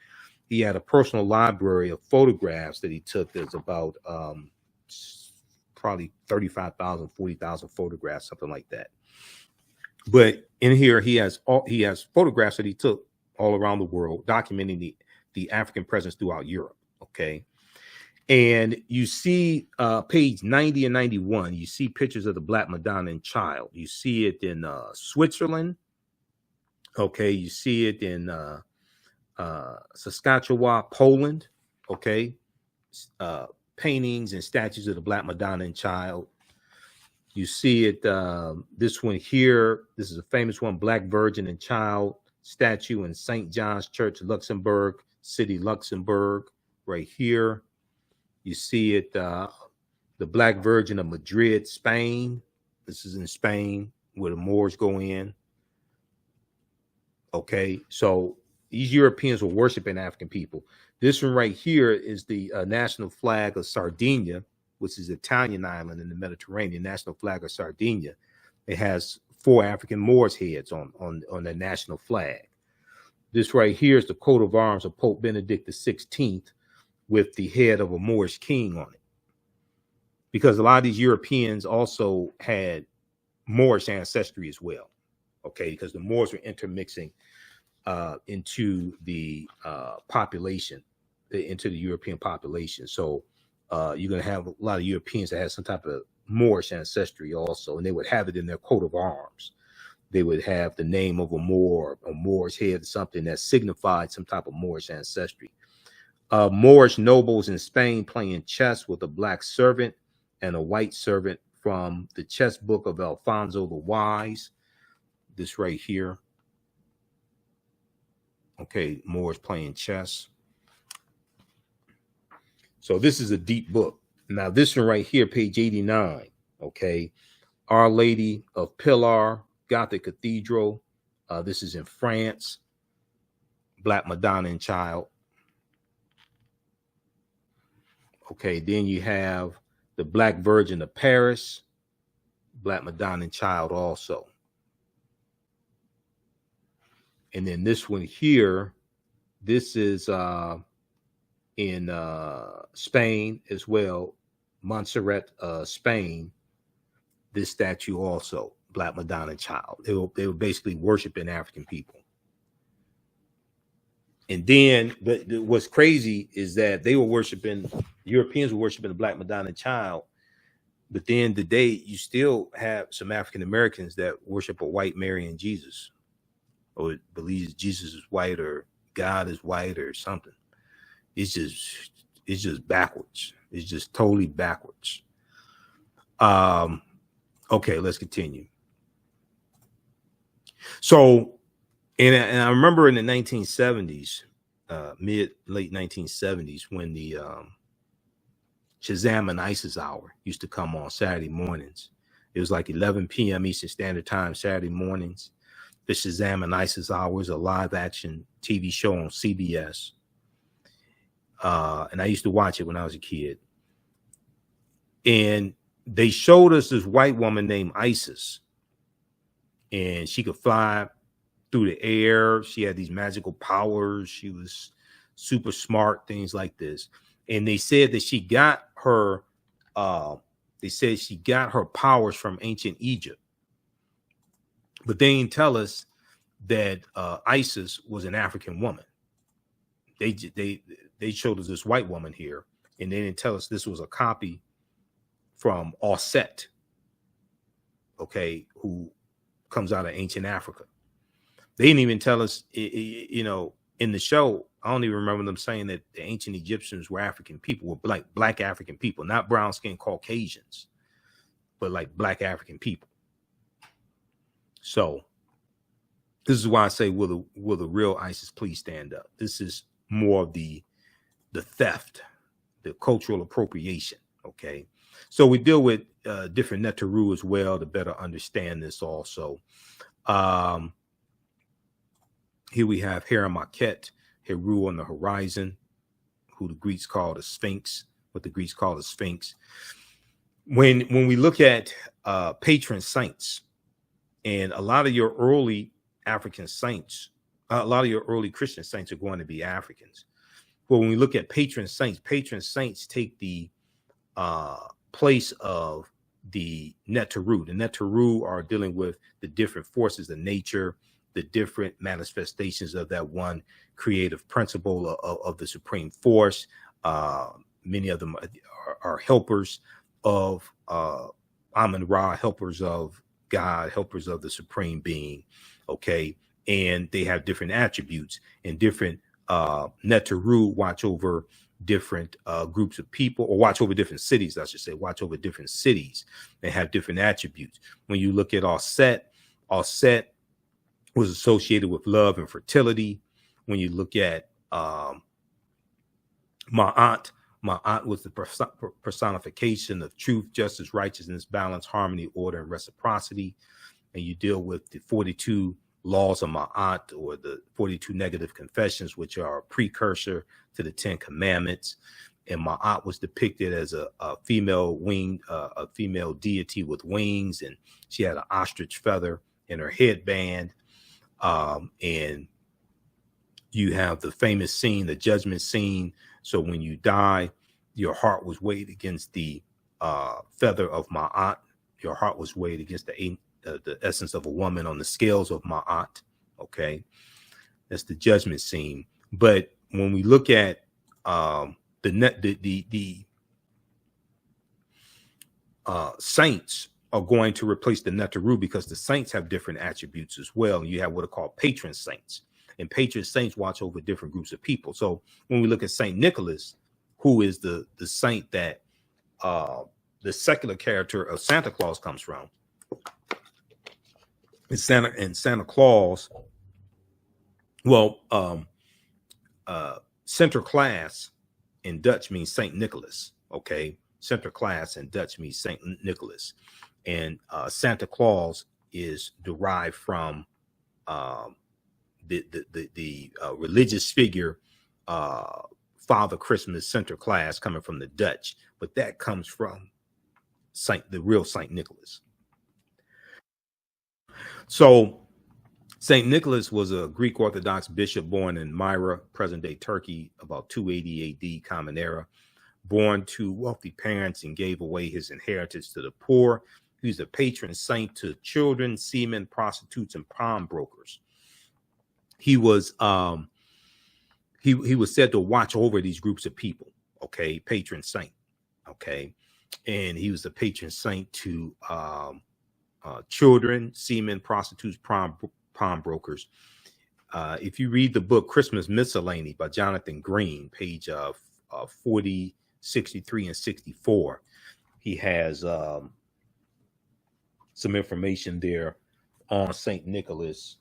He had a personal library of photographs that he took. There's about probably 35,000, 40,000 photographs, something like that. But in here, he has photographs that he took all around the world, documenting the African presence throughout Europe. Okay, and you see page 90 and 91. You see pictures of the Black Madonna and Child. You see it in Switzerland. Okay, you see it in Saskatchewan, Poland. Okay, paintings and statues of the Black Madonna and Child. You see it, this one here, this is a famous one, Black Virgin and Child statue in St. John's Church, Luxembourg City, Luxembourg, right here. You see it, the Black Virgin of Madrid, Spain. This is in Spain, where the Moors go in. Okay, so these Europeans were worshiping African people. This one right here is the national flag of Sardinia, which is an Italian island in the Mediterranean, national flag of Sardinia. It has 4 African Moors heads on the national flag. This right here is the coat of arms of Pope Benedict XVI with the head of a Moorish king on it. Because a lot of these Europeans also had Moorish ancestry as well. Okay, because the Moors were intermixing into the population, into the European population. So you're going to have a lot of Europeans that have some type of Moorish ancestry also, and they would have it in their coat of arms. They would have the name of a Moor, a Moor's head, something that signified some type of Moorish ancestry. Moorish nobles in Spain playing chess with a black servant and a white servant from the chess book of Alfonso the Wise. This right here. Okay, Moors playing chess. So this is a deep book. Now this one right here, page 89, okay, Our Lady of Pilar, Gothic Cathedral. This is in France. Black Madonna Child. Okay, then you have the Black Virgin of Paris, Black Madonna Child also. And then this one here, this is in Spain as well, Montserrat, Spain. This statue also, Black Madonna Child. They were basically worshiping African people. And then what's crazy is that they were worshiping, Europeans were worshiping the Black Madonna Child. But then today, you still have some African Americans that worship a white Mary and Jesus, or believes Jesus is white or God is white or something. It's just backwards. It's just totally backwards. Okay, let's continue. So, and I remember in the 1970s, late 1970s, when the Shazam and ISIS hour used to come on Saturday mornings. It was like 11 p.m. Eastern Standard Time, Saturday mornings. The Shazam and ISIS hour is a live action TV show on CBS. And I used to watch it when I was a kid. And they showed us this white woman named Isis. And she could fly through the air. She had these magical powers. She was super smart, things like this. And they said that she got her powers from ancient Egypt. But they didn't tell us that Isis was an African woman. They showed us this white woman here, and they didn't tell us this was a copy from Bastet, okay, who comes out of ancient Africa. They didn't even tell us, you know, in the show. I don't even remember them saying that the ancient Egyptians were African people, were black African people, not brown-skinned Caucasians, but like black African people. So this is why I say, will the real ISIS please stand up? This is more of the theft, the cultural appropriation. Okay, so we deal with different Neteru as well to better understand this also. Here we have Heramakhet, Heru on the horizon, who the Greeks call the Sphinx, what the Greeks call the Sphinx. When we look at patron saints, and a lot of your early African saints, a lot of your early Christian saints are going to be Africans. But when we look at patron saints take the place of the Neteru. The Neteru are dealing with the different forces of nature, the different manifestations of that one creative principle of the supreme force. Many of them are helpers of Amun-Ra, helpers of God, helpers of the supreme being. Okay. And they have different attributes, and different Neteru watch over different groups of people, or watch over different cities, I should say, watch over different cities and have different attributes. When you look at Bastet was associated with love and fertility. When you look at Ma'at was the personification of truth, justice, righteousness, balance, harmony, order, and reciprocity. And you deal with the 42 laws of Ma'at, or the 42 negative confessions, which are a precursor to the 10 commandments. And Ma'at was depicted as a female a female deity with wings, and she had an ostrich feather in her headband. And you have the famous scene, the judgment scene. So when you die, your heart was weighed against the feather of Ma'at. Your heart was weighed against the essence of a woman on the scales of Ma'at. Okay, that's the judgment scene. But when we look at the saints are going to replace the Neteru, because the saints have different attributes as well. You have what are called patron saints, and patron saints watch over different groups of people. So when we look at Saint Nicholas, who is the saint that the secular character of Santa Claus comes from, and Santa Claus, well, Sinterklaas in Dutch means Saint Nicholas. Okay, Sinterklaas in Dutch means Saint Nicholas. And Santa Claus is derived from the religious figure, Father Christmas Sinterklaas, coming from the Dutch, but that comes from the real Saint Nicholas. So Saint Nicholas was a Greek Orthodox bishop born in Myra, present-day Turkey, about 280 AD, Common Era. Born to wealthy parents and gave away his inheritance to the poor. He was a patron saint to children, seamen, prostitutes, and pawnbrokers. He was he was said to watch over these groups of people. Okay, patron saint. Okay, and he was the patron saint to children, seamen, prostitutes, pawnbrokers. If you read the book Christmas Miscellany by Jonathan Green, page 40, 63, and 64, he has some information there on Saint Nicholas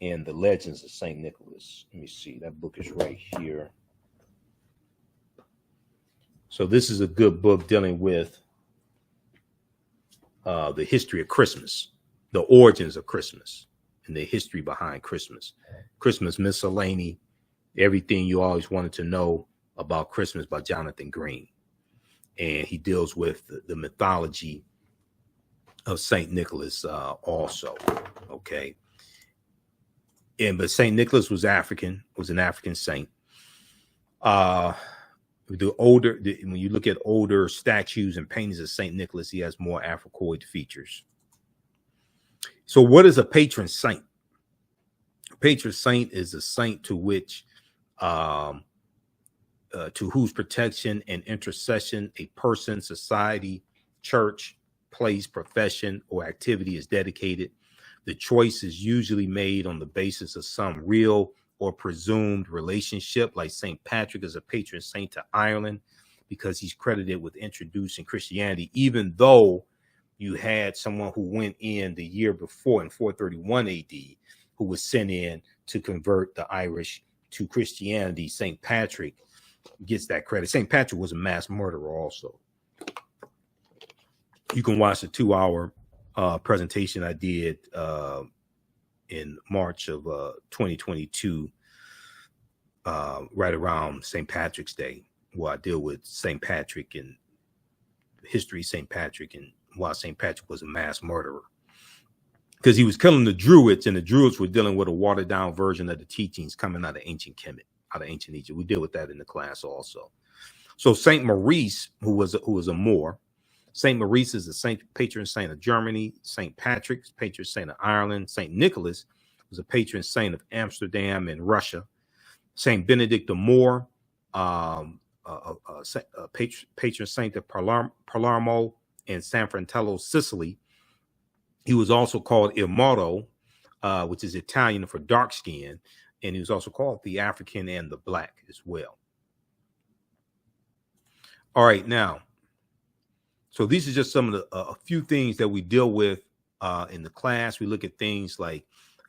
and the legends of Saint Nicholas. Let me see, that book is right here. So this is a good book dealing with the history of Christmas, the origins of Christmas, and the history behind Christmas. Christmas Miscellany, everything you always wanted to know about Christmas by Jonathan Green. And he deals with the mythology of Saint Nicholas also. Okay. But Saint Nicholas was African, was an African saint. When you look at older statues and paintings of Saint Nicholas, he has more Africoid features. So what is a patron saint? A patron saint is a saint to which to whose protection and intercession a person, society, church, place, profession, or activity is dedicated. The choice is usually made on the basis of some real or presumed relationship, like St. Patrick is a patron saint to Ireland because he's credited with introducing Christianity, even though you had someone who went in the year before in 431 AD who was sent in to convert the Irish to Christianity. St. Patrick gets that credit. St. Patrick was a mass murderer also. You can watch the 2-hour presentation I did in March of 2022, right around St. Patrick's Day, where I deal with St. Patrick and history of St. Patrick and why St. Patrick was a mass murderer. Because he was killing the Druids, and the Druids were dealing with a watered down version of the teachings coming out of Ancient Kemet, out of ancient Egypt. We deal with that in the class also. So Saint Maurice, who was a Moor, Saint Maurice is the saint, patron saint of Germany. Saint Patrick, patron saint of Ireland. Saint Nicholas was a patron saint of Amsterdam and Russia. Saint Benedict the Moor, patron saint of Palermo and San Fratello, Sicily. He was also called Il Moro, which is Italian for dark skin, and he was also called the African and the Black as well. All right, now, so these are just some of the a few things that we deal with in the class. We look at things like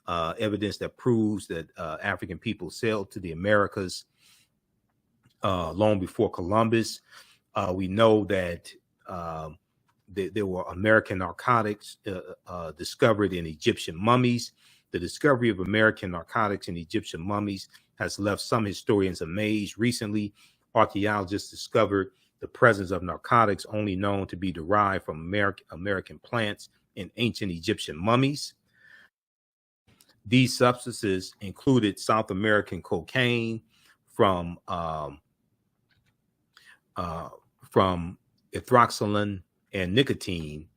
evidence that proves that African people sailed to the Americas long before Columbus. We know that there were American narcotics discovered in Egyptian mummies. The discovery of American narcotics in Egyptian mummies has left some historians amazed. Recently, archaeologists discovered the presence of narcotics only known to be derived from American plants in ancient Egyptian mummies. These substances included South American cocaine from ethoxylin and nicotine.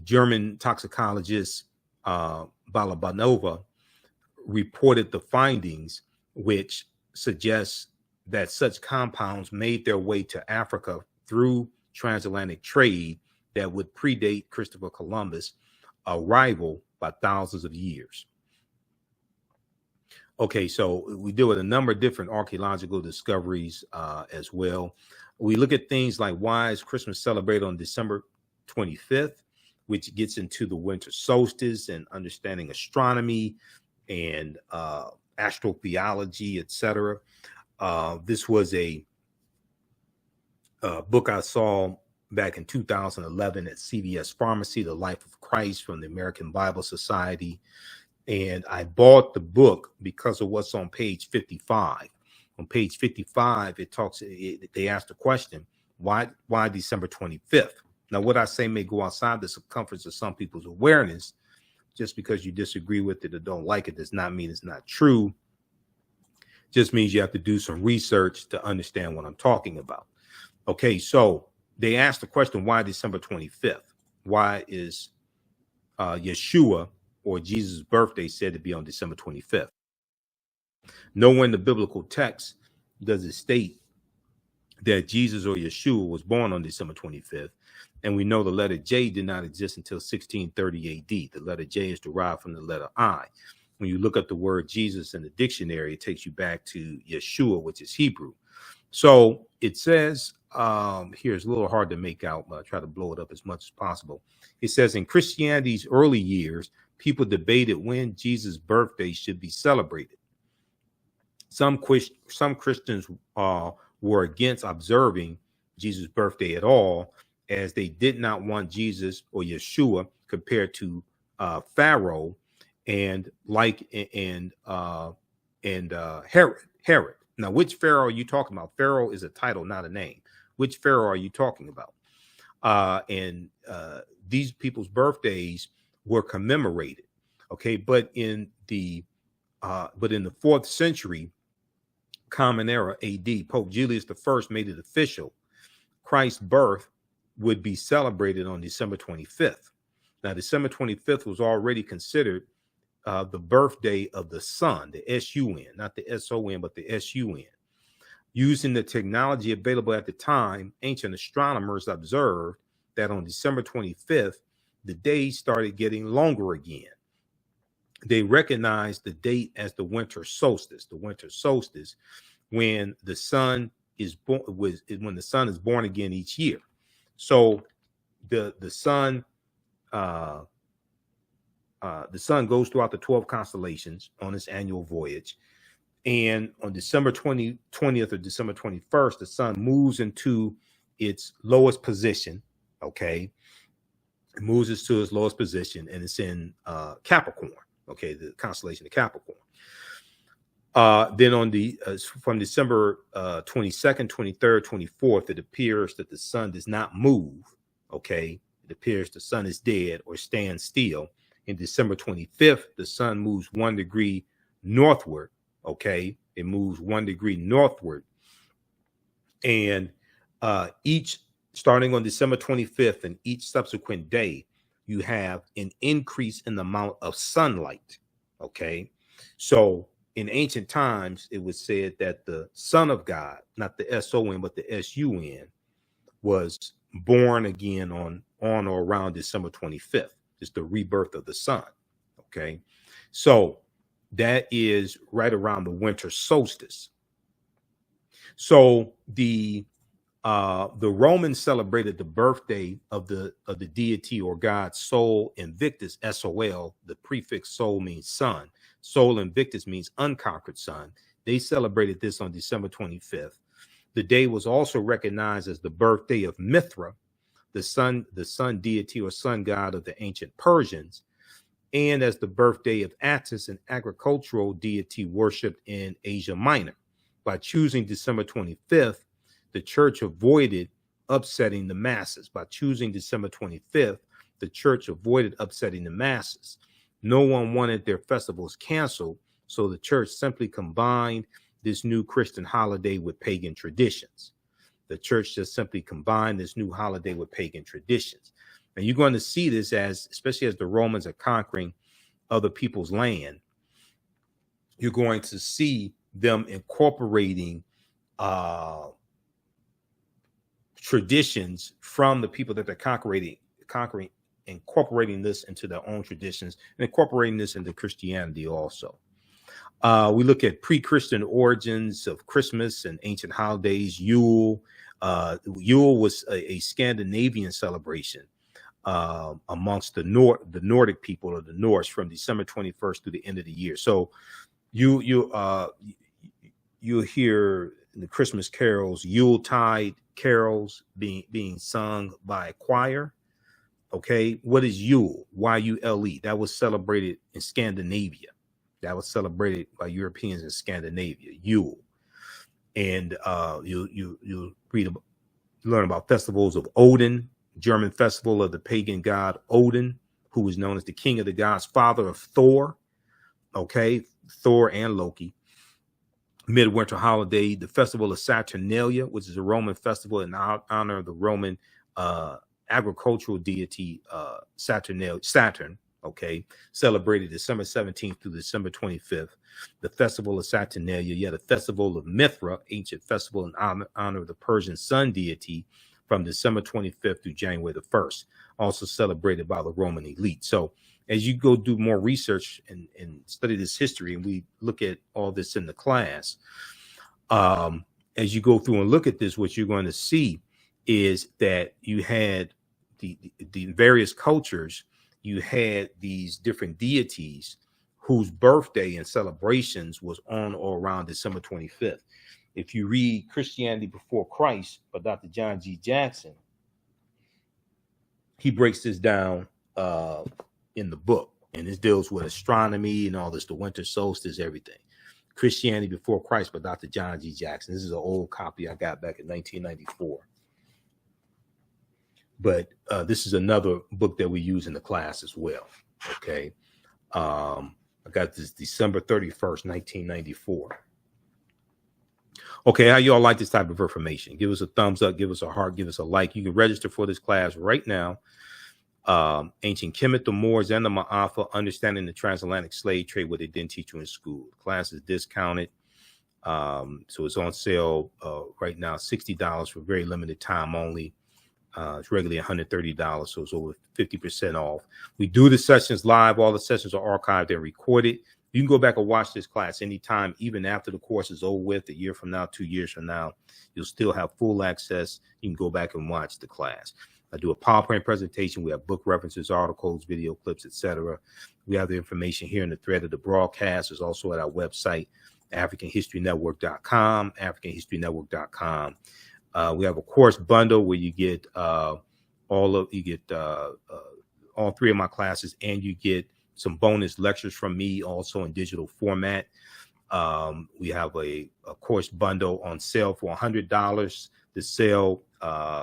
German toxicologist Balabanova reported the findings, which suggests that such compounds made their way to Africa through transatlantic trade that would predate Christopher Columbus' arrival by thousands of years. Okay, so we deal with a number of different archaeological discoveries as well. We look at things like why is Christmas celebrated on December 25th, which gets into the winter solstice and understanding astronomy and astrotheology, etc. This was a book I saw back in 2011 at CVS Pharmacy, The Life of Christ from the American Bible Society. And I bought the book because of what's on page 55. On page 55, they asked the question, why December 25th? Now, what I say may go outside the circumference of some people's awareness. Just because you disagree with it or don't like it does not mean it's not true. Just means you have to do some research to understand what I'm talking about. Okay, so they asked the question, why December 25th? Why is Yeshua or Jesus' birthday said to be on December 25th? Nowhere in the biblical text does it state that Jesus or Yeshua was born on December 25th. And we know the letter J did not exist until 1630 AD. The letter J is derived from the letter I. When you look up the word Jesus in the dictionary, it takes you back to Yeshua, which is Hebrew. So it says, here it's a little hard to make out, but I try to blow it up as much as possible. It says, in Christianity's early years, people debated when Jesus' birthday should be celebrated. Some Christians were against observing Jesus' birthday at all, as they did not want Jesus or Yeshua compared to Pharaoh and Herod. Now, which Pharaoh are you talking about? Pharaoh is a title, not a name. Which Pharaoh are you talking about? And these people's birthdays were commemorated. Okay, but in the 4th century Common Era AD, Pope Julius I made it official. Christ's birth would be celebrated on December 25th. Now, December 25th was already considered the birthday of the sun, the S-U-N, not the S-O-N, but the S-U-N. Using the technology available at the time, ancient astronomers observed that on December 25th, the days started getting longer again. They recognized the date as the winter solstice. The winter solstice, when the sun is born, when the sun is born again each year. So the sun goes throughout the 12 constellations on its annual voyage. And on December 20th or December 21st, the sun moves into its lowest position. Okay. It moves to its lowest position, and it's in Capricorn. Okay. The constellation of Capricorn. Then on from December 22nd, 23rd, 24th, it appears that the sun does not move. Okay. It appears the sun is dead or stands still. In December 25th, the sun moves 1 degree northward. Okay. It moves 1 degree northward. And starting on December 25th and each subsequent day, you have an increase in the amount of sunlight. Okay. So in ancient times, it was said that the Son of God, not the S-O-N, but the S-U-N, was born again on or around December 25th. It's the rebirth of the sun. Okay. So that is right around the winter solstice. So the Romans celebrated the birthday of the deity or god Sol Invictus, S-O-L. The prefix Sol means sun. Sol Invictus means unconquered sun. They celebrated this on December 25th. The day was also recognized as the birthday of Mithra, the sun deity or sun god of the ancient Persians, and as the birthday of Attis, an agricultural deity worshipped in Asia Minor. By choosing December 25th, the church avoided upsetting the masses. By choosing December 25th, the church avoided upsetting the masses. No one wanted their festivals canceled, so the church simply combined this new Christian holiday with pagan traditions. The church just simply combined this new holiday with pagan traditions. And you're going to see this especially as the Romans are conquering other people's land, you're going to see them incorporating traditions from the people that they're conquering, incorporating this into their own traditions and incorporating this into Christianity also. We look at pre-Christian origins of Christmas and ancient holidays. Yule. Yule was a Scandinavian celebration amongst the Nordic people of the Norse from December 21st through the end of the year. So you'll hear in the Christmas carols, Yuletide carols being sung by a choir. Okay, what is Yule? Y-U-L-E. That was celebrated in Scandinavia. That was celebrated by Europeans in Scandinavia. Yule, and you learn about festivals of Odin, German festival of the pagan god Odin, who was known as the king of the gods, father of Thor. Okay, Thor and Loki. Midwinter holiday, the festival of Saturnalia, which is a Roman festival in honor of the Roman agricultural deity Saturn. Okay, celebrated December 17th through December 25th. The festival of Saturnalia, you had a festival of Mithra, ancient festival in honor of the Persian sun deity, from December 25th through January the 1st, also celebrated by the Roman elite. So as you go do more research and study this history, and we look at all this in the class, as you go through and look at this, what you're going to see is that you had the various cultures, you had these different deities whose birthday and celebrations was on or around December 25th. If you read Christianity Before Christ by Dr. John G. Jackson, he breaks this down in the book, and this deals with astronomy and all this, the winter solstice, everything. Christianity Before Christ by Dr. John G. Jackson. This is an old copy I got back in 1994. But this is another book that we use in the class as well. Okay. I got this December 31st, 1994. Okay, how y'all like this type of information? Give us a thumbs up, give us a heart, give us a like. You can register for this class right now. Ancient Kemet, the Moors, and the Maafa, understanding the transatlantic slave trade, what they didn't teach you in school. The class is discounted. So it's on sale right now, $60 for very limited time only. It's regularly $130, so it's over 50% off. We do the sessions live. All the sessions are archived and recorded. You can go back and watch this class anytime, even after the course is over with, a year from now, 2 years from now. You'll still have full access. You can go back and watch the class. I do a PowerPoint presentation. We have book references, articles, video clips, etc. We have the information here in the thread of the broadcast. It's also at our website, AfricanHistoryNetwork.com, AfricanHistoryNetwork.com. We have a course bundle where you get all three of my classes, and you get some bonus lectures from me also in digital format. We have a course bundle on sale for $100. The sale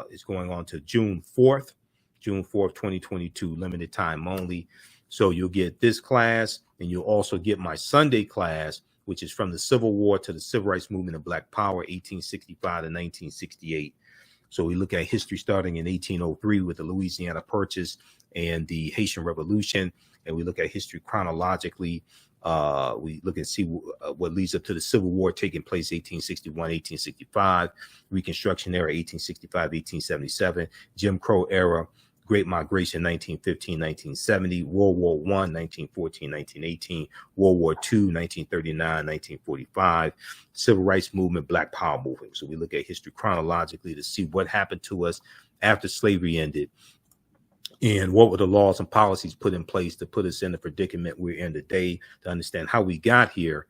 is going on to June 4th, 2022, limited time only. So you'll get this class, and you'll also get my Sunday class, which is from the Civil War to the Civil Rights Movement and Black Power, 1865 to 1968. So we look at history starting in 1803 with the Louisiana Purchase and the Haitian Revolution, and we look at history chronologically. We look and see what leads up to the Civil War taking place 1861, 1865, Reconstruction era 1865, 1877, Jim Crow era, Great Migration 1915, 1970, World War I, 1914, 1918, World War II, 1939, 1945, Civil Rights Movement, Black Power movement. So we look at history chronologically to see what happened to us after slavery ended, and what were the laws and policies put in place to put us in the predicament we're in today, to understand how we got here,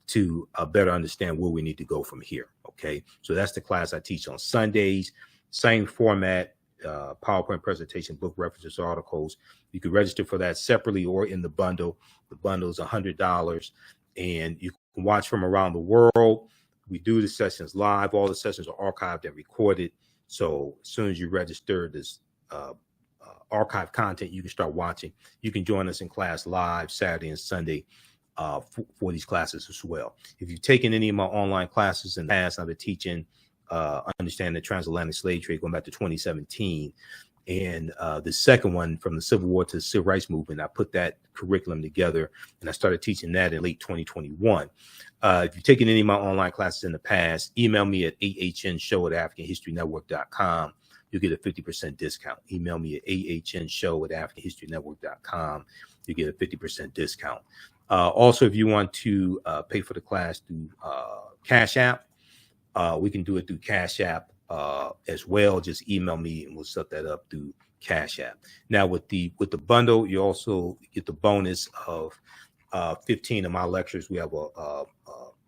to better understand where we need to go from here. Okay, so that's the class I teach on Sundays. Same format, PowerPoint presentation, book references, articles. You can register for that separately or in the bundle. The bundle is $100, and you can watch from around the world. We do the sessions live. All the sessions are archived and recorded. So as soon as you register this archive content, you can start watching. You can join us in class live Saturday and Sunday for these classes as well. If you've taken any of my online classes in the past, I've been teaching Understanding the Transatlantic Slave Trade going back to 2017. And the second one, from the Civil War to the Civil Rights Movement, I put that curriculum together, and I started teaching that in late 2021. If you've taken any of my online classes in the past, email me at ahnshow@AfricanHistoryNetwork.com. You'll get a 50% discount. Email me at ahnshow@AfricanHistoryNetwork.com. You get a 50% discount. Also, if you want to pay for the class through Cash App, we can do it through Cash App as well. Just email me and we'll set that up through Cash App. Now with the bundle, you also get the bonus of 15 of my lectures. We have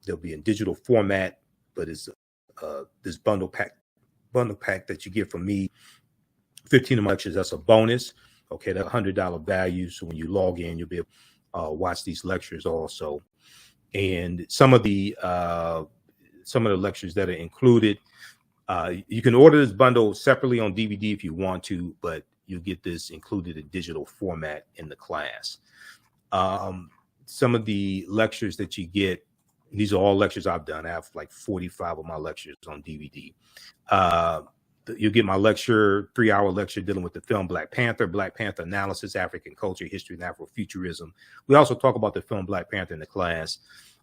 they'll be in digital format, but it's this bundle pack that you get from me. 15 of my lectures, that's a bonus. Okay, that's $100 value. So when you log in, you'll be able to watch these lectures also. And some of the lectures that are included, you can order this bundle separately on DVD if you want to, but you'll get this included in digital format in the class. Some of the lectures that you get, these are all lectures I've done. I have like 45 of my lectures on DVD. You'll get my lecture, 3-hour lecture dealing with the film Black Panther analysis, African culture, history, and Afrofuturism. We also talk about the film Black Panther in the class,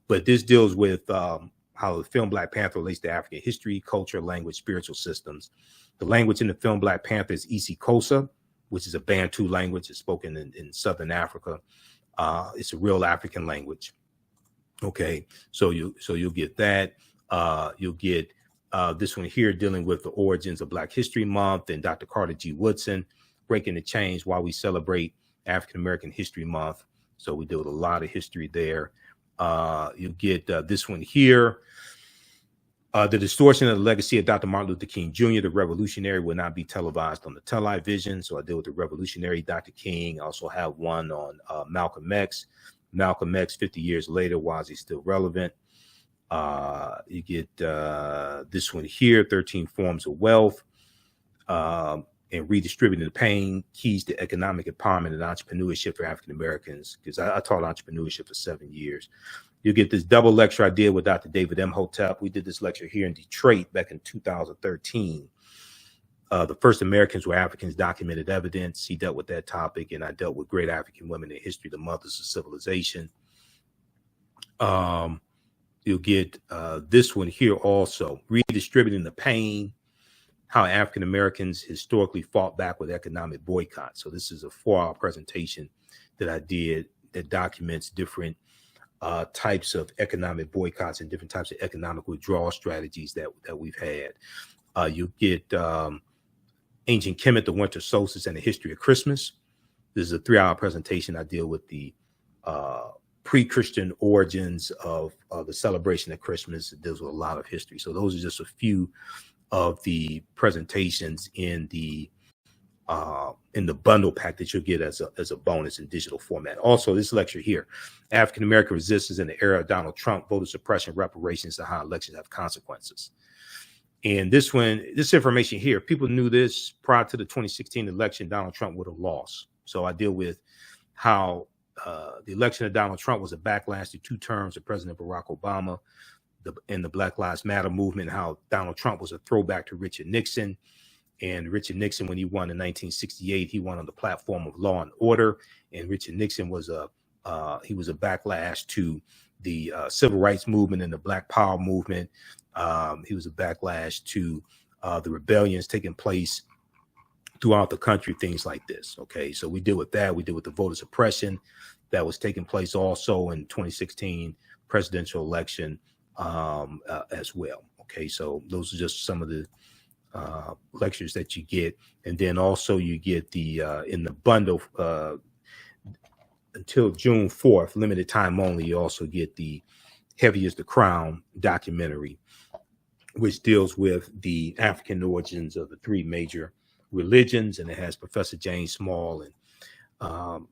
but this deals with how the film Black Panther relates to African history, culture, language, spiritual systems. The language in the film Black Panther is isiXhosa, which is a Bantu language. It's spoken in Southern Africa. It's a real African language. Okay, so you'll get that. You'll get this one here dealing with the origins of Black History Month, and Dr. Carter G. Woodson, Breaking the Chains, why we celebrate African American History Month. So we deal with a lot of history there. You'll get this one here. The distortion of the legacy of Dr. Martin Luther King Jr., the revolutionary, will not be televised on the television. So I deal with the revolutionary Dr. King. I also have one on Malcolm X. Malcolm X, 50 years later, why is he still relevant? You get this one here, 13 Forms of Wealth, and Redistributing the Pain, Keys to Economic Empowerment and Entrepreneurship for African Americans, because I taught entrepreneurship for 7 years. You get this double lecture I did with Dr. David Imhotep. We did this lecture here in Detroit back in 2013. The first Americans were Africans, documented evidence. He dealt with that topic, and I dealt with great African women in history, the mothers of civilization. You'll get this one here also, Redistributing the Pain, how African Americans historically fought back with economic boycott. So this is a 4-hour presentation that I did that documents different types of economic boycotts and different types of economic withdrawal strategies that we've had. You get Ancient Kemet, the winter solstice, and the history of Christmas. This is a 3-hour presentation. I deal with the pre-Christian origins of the celebration of Christmas. It deals with a lot of history. So those are just a few of the presentations in the bundle pack that you'll get as a bonus in digital format. Also, this lecture here, African American resistance in the era of Donald Trump, voter suppression, reparations, and how elections have consequences. And this information here, people knew this prior to the 2016 election, Donald Trump would have lost. So I deal with how the election of Donald Trump was a backlash to 2 terms of President Barack Obama and the Black Lives Matter movement, how Donald Trump was a throwback to Richard Nixon. And Richard Nixon, when he won in 1968, he won on the platform of law and order. And Richard Nixon was a backlash to the civil rights movement and the Black Power movement. He was a backlash to the rebellions taking place throughout the country, things like this. Okay, so we deal with that. We deal with the voter suppression that was taking place also in 2016 presidential election as well. Okay, so those are just some of the lectures that you get. And then also you get the in the bundle until June 4th, limited time only, you also get the Heavy is the Crown documentary, which deals with the African origins of the 3 major religions. And it has Professor James Small and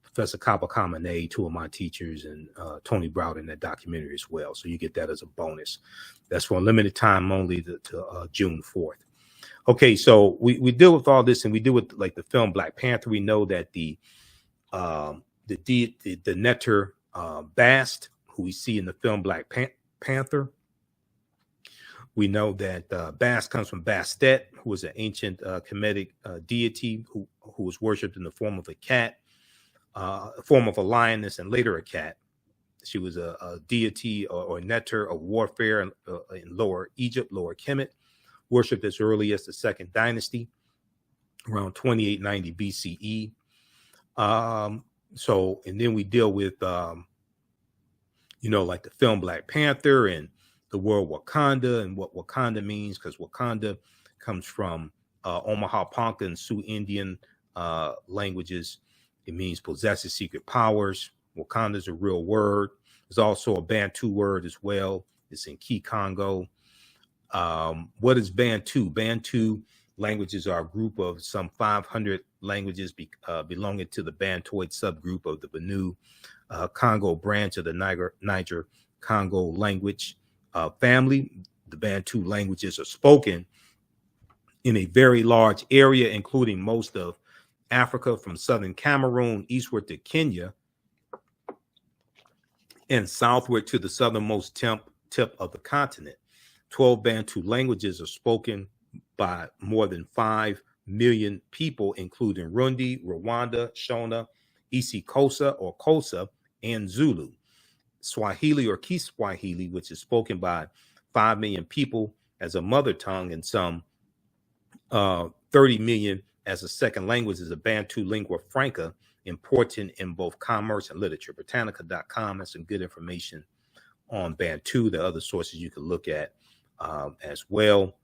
Professor Kaba Kamene, 2 of my teachers, and Tony Browder in that documentary as well. So you get that as a bonus. That's for a limited time only to June 4th. Okay, so we deal with all this, and we deal with like the film Black Panther. We know that the Netter Bast, who we see in the film Black Panther, we know that Bast comes from Bastet, who was an ancient Kemetic deity who was worshipped in the form of a cat, a form of a lioness, and later a cat. She was a deity or netter of warfare in Lower Egypt, Lower Kemet, worshipped as early as the 2nd dynasty, around 2890 BCE. So, and then we deal with, like the film Black Panther and the word Wakanda and what Wakanda means, because Wakanda comes from Omaha Ponca and Sioux Indian languages. It means possesses secret powers. Wakanda is a real word. There's also a Bantu word as well. It's in Key Congo. What is Bantu? Bantu Languages are a group of some 500 languages belonging to the Bantoid subgroup of the Benue Congo branch of the Niger Congo language family. The Bantu languages are spoken in a very large area, including most of Africa from southern Cameroon eastward to Kenya and southward to the southernmost tip of the continent. 12 Bantu languages are spoken by more than 5 million people, including Rundi, Rwanda, Shona, Isikosa or Kosa, and Zulu. Swahili or Kiswahili, which is spoken by 5 million people as a mother tongue and some 30 million as a second language, is a Bantu lingua franca, important in both commerce and literature. Britannica.com has some good information on Bantu. There are other sources you can look at as well.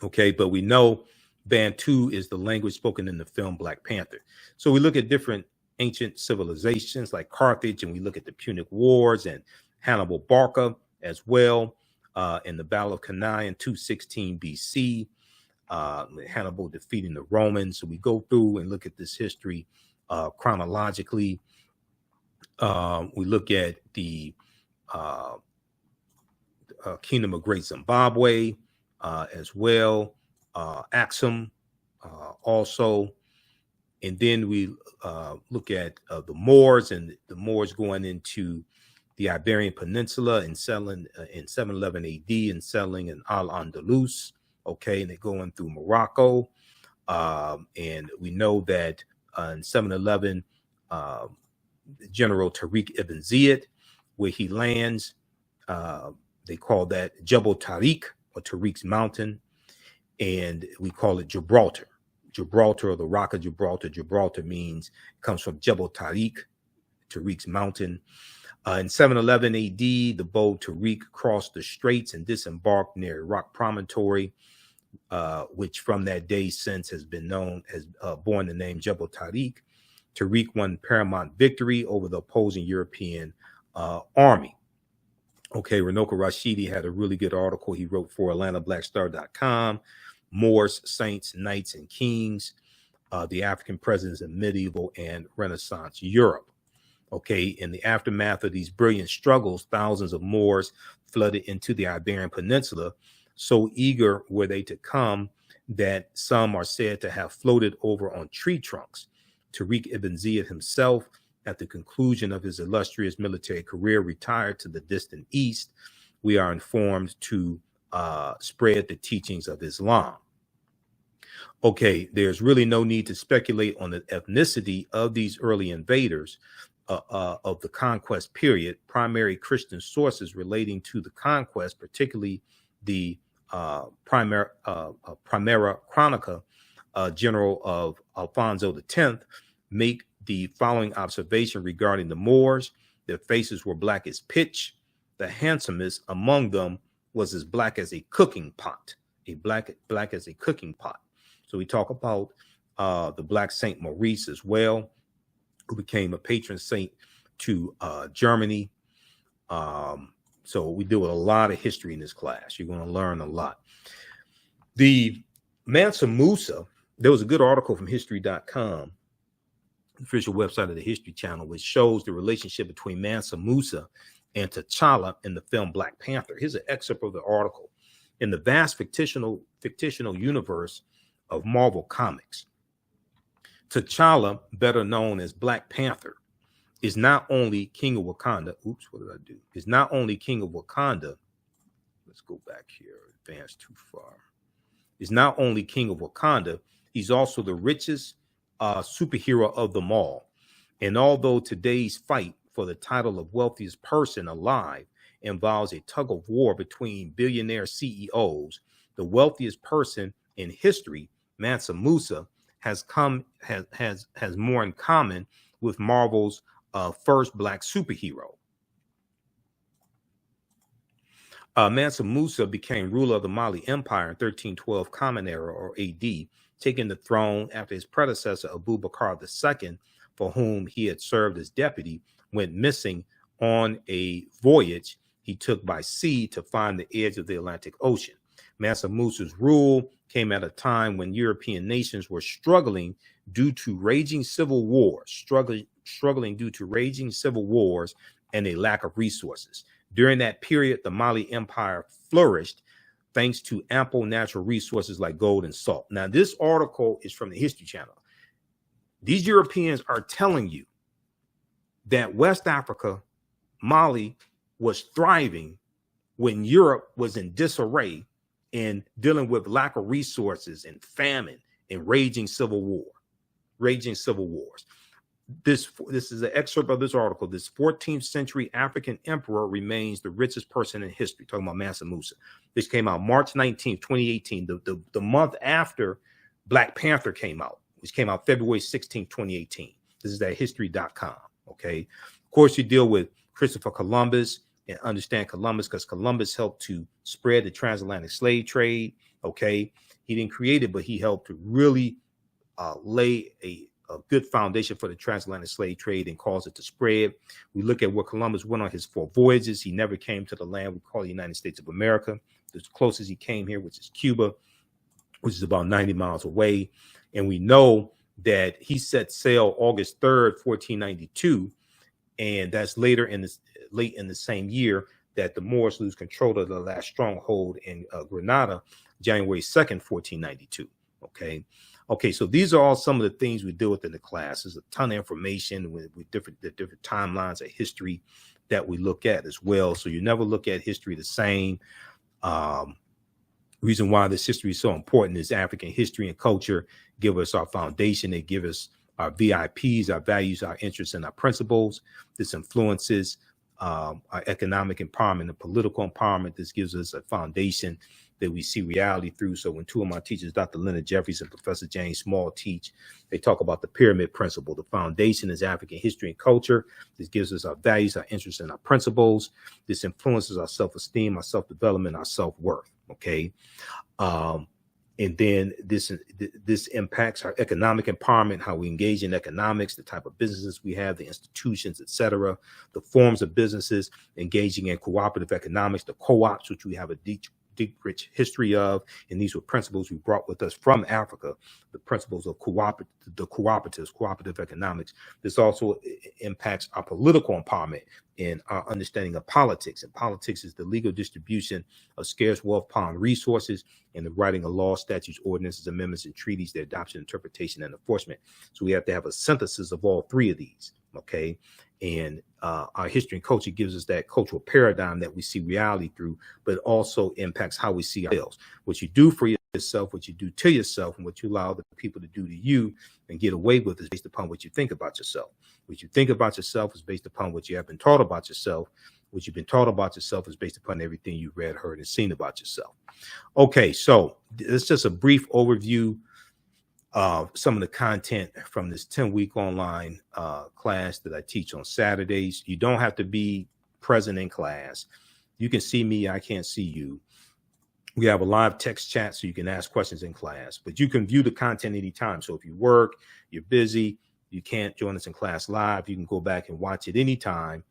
Okay, but we know Bantu is the language spoken in the film Black Panther. So we look at different ancient civilizations like Carthage, and we look at the Punic Wars and Hannibal Barca as well in the Battle of Cannae in 216 BC. Hannibal defeating the Romans. So we go through and look at this history chronologically. We look at the Kingdom of Great Zimbabwe as well, Axum also. And then we look at the Moors, and the Moors going into the Iberian Peninsula and settling in 711 AD and settling in Al-Andalus. Okay, and they're going through Morocco. And we know that in 711, General Tariq ibn Ziyad, where he lands, they call that Jebel Tariq, or Tariq's Mountain, and we call it Gibraltar. Gibraltar, or the Rock of Gibraltar. Gibraltar comes from Jebel Tariq, Tariq's Mountain. In 711 AD, the boat Tariq crossed the straits and disembarked near a rock promontory, which from that day since has been known as borne the name Jebel Tariq. Tariq won paramount victory over the opposing European army. Okay, Ranoka Rashidi had a really good article he wrote for AtlantaBlackStar.com, Moors, Saints, Knights, and Kings, the African Presence in Medieval and Renaissance Europe. Okay, in the aftermath of these brilliant struggles, thousands of Moors flooded into the Iberian Peninsula. So eager were they to come that some are said to have floated over on tree trunks. Tariq ibn Ziyad himself, at the conclusion of his illustrious military career, retired to the distant east. We are informed to spread the teachings of Islam. Okay, there's really no need to speculate on the ethnicity of these early invaders of the conquest period. Primary Christian sources relating to the conquest, particularly the Primera Chronica, General of Alfonso X, make the following observation regarding the Moors. Their faces were black as pitch. The handsomest among them was as black as a cooking pot, black as a cooking pot. So we talk about the Black Saint Maurice as well, who became a patron saint to Germany. So we do a lot of history in this class. You're going to learn a lot. The Mansa Musa, there was a good article from history.com, official website of the History Channel, which shows the relationship between Mansa Musa and T'Challa in the film Black Panther. Here's an excerpt of the article. In the vast fictional universe of Marvel Comics, T'Challa, better known as Black Panther, is not only king of Wakanda. Oops, what did I do? Is not only king of Wakanda. Let's go back here. Advance too far. Is not only king of Wakanda, he's also the richest superhero of them all. And although today's fight for the title of wealthiest person alive involves a tug of war between billionaire CEOs, the wealthiest person in history, Mansa Musa, has more in common with Marvel's first black superhero. Mansa Musa became ruler of the Mali Empire in 1312 Common Era or AD, taking the throne after his predecessor Abu Bakr II, for whom he had served as deputy, went missing on a voyage he took by sea to find the edge of the Atlantic Ocean. Mansa Musa's rule came at a time when European nations were struggling due to raging civil wars, struggling due to raging civil wars and a lack of resources. During that period, the Mali Empire flourished thanks to ample natural resources like gold and salt. Now, this article is from the History Channel. These Europeans are telling you that West Africa, Mali, was thriving when Europe was in disarray and dealing with lack of resources and famine and raging civil wars. This is an excerpt of this article. This 14th century African emperor remains the richest person in history. Talking about Mansa Musa. This came out March 19th, 2018, the month after Black Panther came out, which came out February 16th, 2018. This is at history.com. Okay. Of course, you deal with Christopher Columbus and understand Columbus because Columbus helped to spread the transatlantic slave trade. Okay. He didn't create it, but he helped to really lay a good foundation for the transatlantic slave trade and cause it to spread. We look at where Columbus went on his 4 voyages. He never came to the land we call the United States of America. The closest he came here, which is Cuba, which is about 90 miles away. And we know that he set sail August 3rd, 1492. And that's late in the same year that the Moors lose control of the last stronghold in Granada, January 2nd, 1492. Okay, so these are all some of the things we deal with in the class. There's a ton of information with different timelines of history that we look at as well. So you never look at history the same. Reason why this history is so important is African history and culture give us our foundation. They give us our VIPs, our values, our interests, and our principles. This influences our economic empowerment and political empowerment. This gives us a foundation that we see reality through. So when 2 of my teachers, Dr. Leonard Jeffries and Professor James Small, teach, they talk about the pyramid principle. The foundation is African history and culture. This gives us our values, our interests, and our principles. This influences our self-esteem, our self-development, our self-worth. Okay. And then this impacts our economic empowerment, how we engage in economics, the type of businesses we have, the institutions, etc., the forms of businesses, engaging in cooperative economics, the co-ops, which we have a deep, rich history of. And these were principles we brought with us from Africa, the principles of cooperative economics. This also impacts our political empowerment and our understanding of politics. And politics is the legal distribution of scarce wealth upon resources and the writing of laws, statutes, ordinances, amendments, and treaties, their adoption, interpretation, and enforcement. So we have to have a synthesis of all 3 of these. Okay. And our history and culture gives us that cultural paradigm that we see reality through, but also impacts how we see ourselves. What you do for yourself, what you do to yourself, and what you allow the people to do to you and get away with is based upon what you think about yourself. What you think about yourself is based upon what you have been taught about yourself. What you've been taught about yourself is based upon everything you've read, heard, and seen about yourself. Okay, so it's just a brief overview of some of the content from this 10-week online class that I teach on Saturdays. You don't have to be present in class. You can see me, I can't see you. We have a live text chat so you can ask questions in class, but you can view the content anytime. So if you work, you're busy, you can't join us in class live, you can go back and watch it anytime.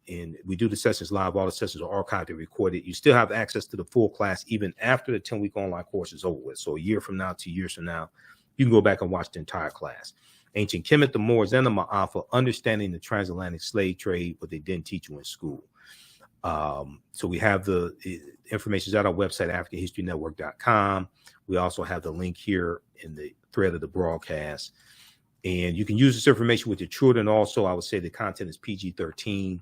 And we do the sessions live. All the sessions are archived and recorded. You still have access to the full class even after the 10-week online course is over with. So a year from now, 2 years from now, you can go back and watch the entire class. Ancient Kemet, the Moors, and the Maafa, understanding the transatlantic slave trade, what they didn't teach you in school. So we have the information at our website, AfricanHistoryNetwork.com. We also have the link here in the thread of the broadcast. And you can use this information with your children. Also, I would say the content is PG-13.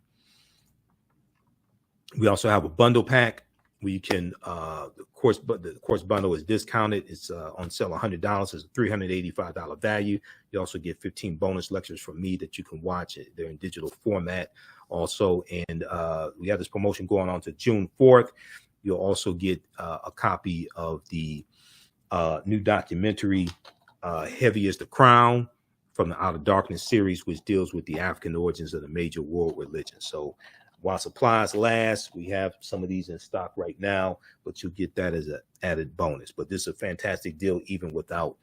We also have a bundle pack where you can, the course bundle is discounted. It's on sale $100. It's a $385 value. You also get 15 bonus lectures from me that you can watch. They're in digital format also. And we have this promotion going on to June 4th. You'll also get a copy of the new documentary, Heavy as the Crown, from the Out of Darkness series, which deals with the African origins of the major world religions. So while supplies last, we have some of these in stock right now, but you'll get that as an added bonus. But this is a fantastic deal, even without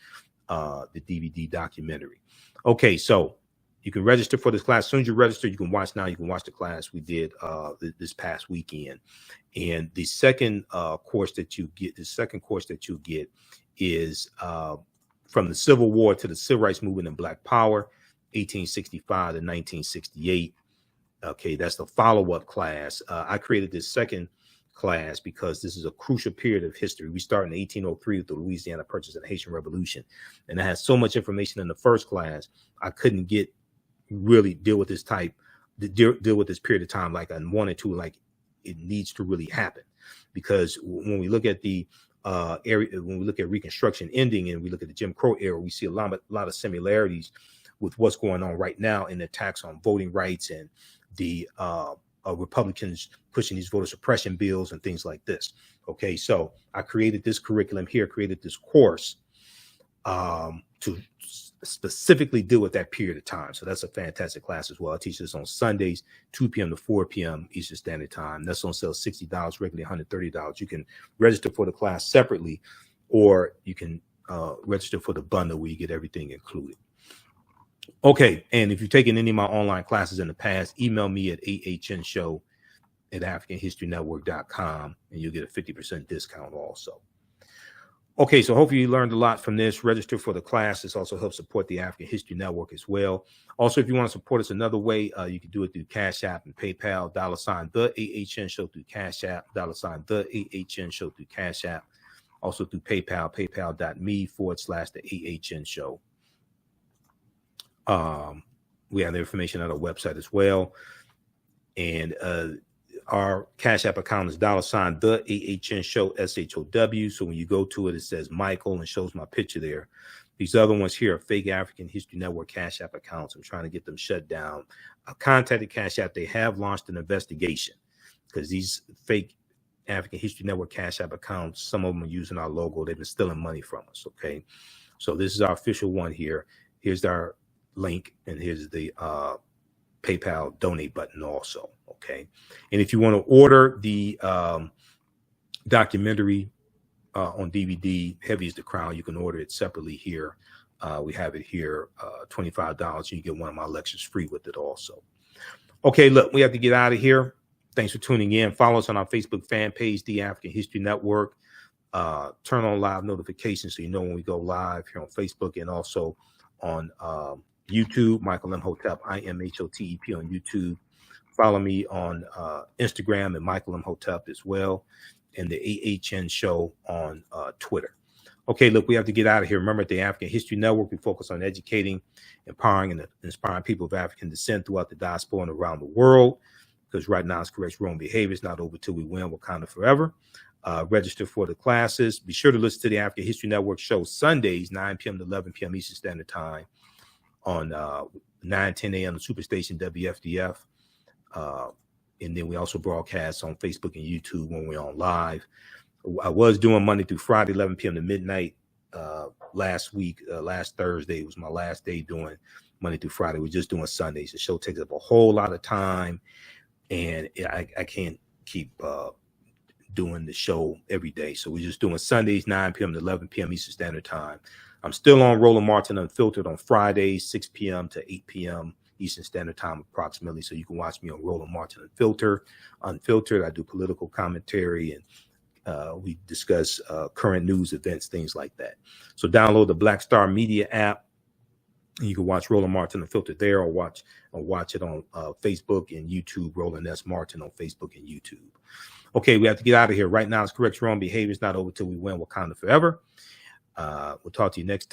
the DVD documentary. Okay, so you can register for this class. As soon as you register, you can watch now. You can watch the class we did this past weekend. And the second course that you get, is from the Civil War to the Civil Rights Movement and Black Power, 1865 to 1968. Okay, that's the follow-up class. I created this second class because this is a crucial period of history. We start in 1803 with the Louisiana Purchase and Haitian Revolution. And I had so much information in the first class, I couldn't really deal with this deal with this period of time like I wanted to, like it needs to really happen. Because when we look at the when we look at Reconstruction ending and we look at the Jim Crow era, we see a lot of similarities with what's going on right now in the attacks on voting rights and the Republicans pushing these voter suppression bills and things like this. Okay, so I created this curriculum here, created this course to specifically deal with that period of time. So that's a fantastic class as well. I teach this on Sundays, 2 p.m. to 4 p.m. Eastern Standard Time. That's on sale $60, regularly $130. You can register for the class separately, or you can register for the bundle where you get everything included. Okay, and if you've taken any of my online classes in the past, email me at ahnshow@africanhistorynetwork.com, and you'll get a 50% discount also. Okay, so hopefully you learned a lot from this. Register for the class. This also helps support the African History Network as well. Also, if you want to support us another way, you can do it through Cash App and PayPal, $ the AHN Show through Cash App, $ the AHN Show through Cash App. Also through PayPal, paypal.me/the AHN Show. We have the information on our website as well. And our Cash App account is $ the AHN Show, SHOW. So when you go to it, it says Michael and shows my picture there. These other ones here are fake African History Network Cash App accounts. I'm trying to get them shut down. I contacted Cash App. They have launched an investigation because these fake African History Network Cash App accounts, some of them are using our logo. They've been stealing money from us. Okay, so this is our official one here. Here's our link, and here's the PayPal donate button also. Okay, and if you want to order the documentary on DVD, Heavy is the Crown, you can order it separately here. We have it here, $25. You get one of my lectures free with it also. Okay, look, we have to get out of here. Thanks for tuning in. Follow us on our Facebook fan page, The African History Network. Turn on live notifications so you know when we go live here on Facebook, and also on YouTube, Michael Imhotep, IMHOTEP on YouTube. Follow me on Instagram at Michael Imhotep as well, and the AHN Show on Twitter. Okay, look, we have to get out of here. Remember, at the African History Network, we focus on educating, empowering, and inspiring people of African descent throughout the diaspora and around the world, because right now it's correct wrong behavior. It's not over till we win. Wakanda forever. Register for the classes. Be sure to listen to the African History Network show Sundays, 9 p.m. to 11 p.m. Eastern Standard Time on 9:10 a.m. the Superstation WFDF. And then we also broadcast on Facebook and YouTube when we're on live. I was doing Monday through Friday, 11 p.m. to midnight last week. Last Thursday was my last day doing Monday through Friday. We're just doing Sundays. The show takes up a whole lot of time, and I can't keep doing the show every day. So we're just doing Sundays, 9 p.m. to 11 p.m. Eastern Standard Time. I'm still on Roland Martin Unfiltered on Fridays, 6 p.m. to 8 p.m. Eastern Standard Time approximately. So you can watch me on Roland Martin Unfiltered. I do political commentary, and we discuss current news events, things like that. So download the Black Star Media app. You can watch Roland Martin Unfiltered there, or watch it on Facebook and YouTube, Roland S. Martin on Facebook and YouTube. Okay, we have to get out of here. Right now, it's correct wrong behavior. It's not over till we win. Wakanda forever. We'll talk to you next time.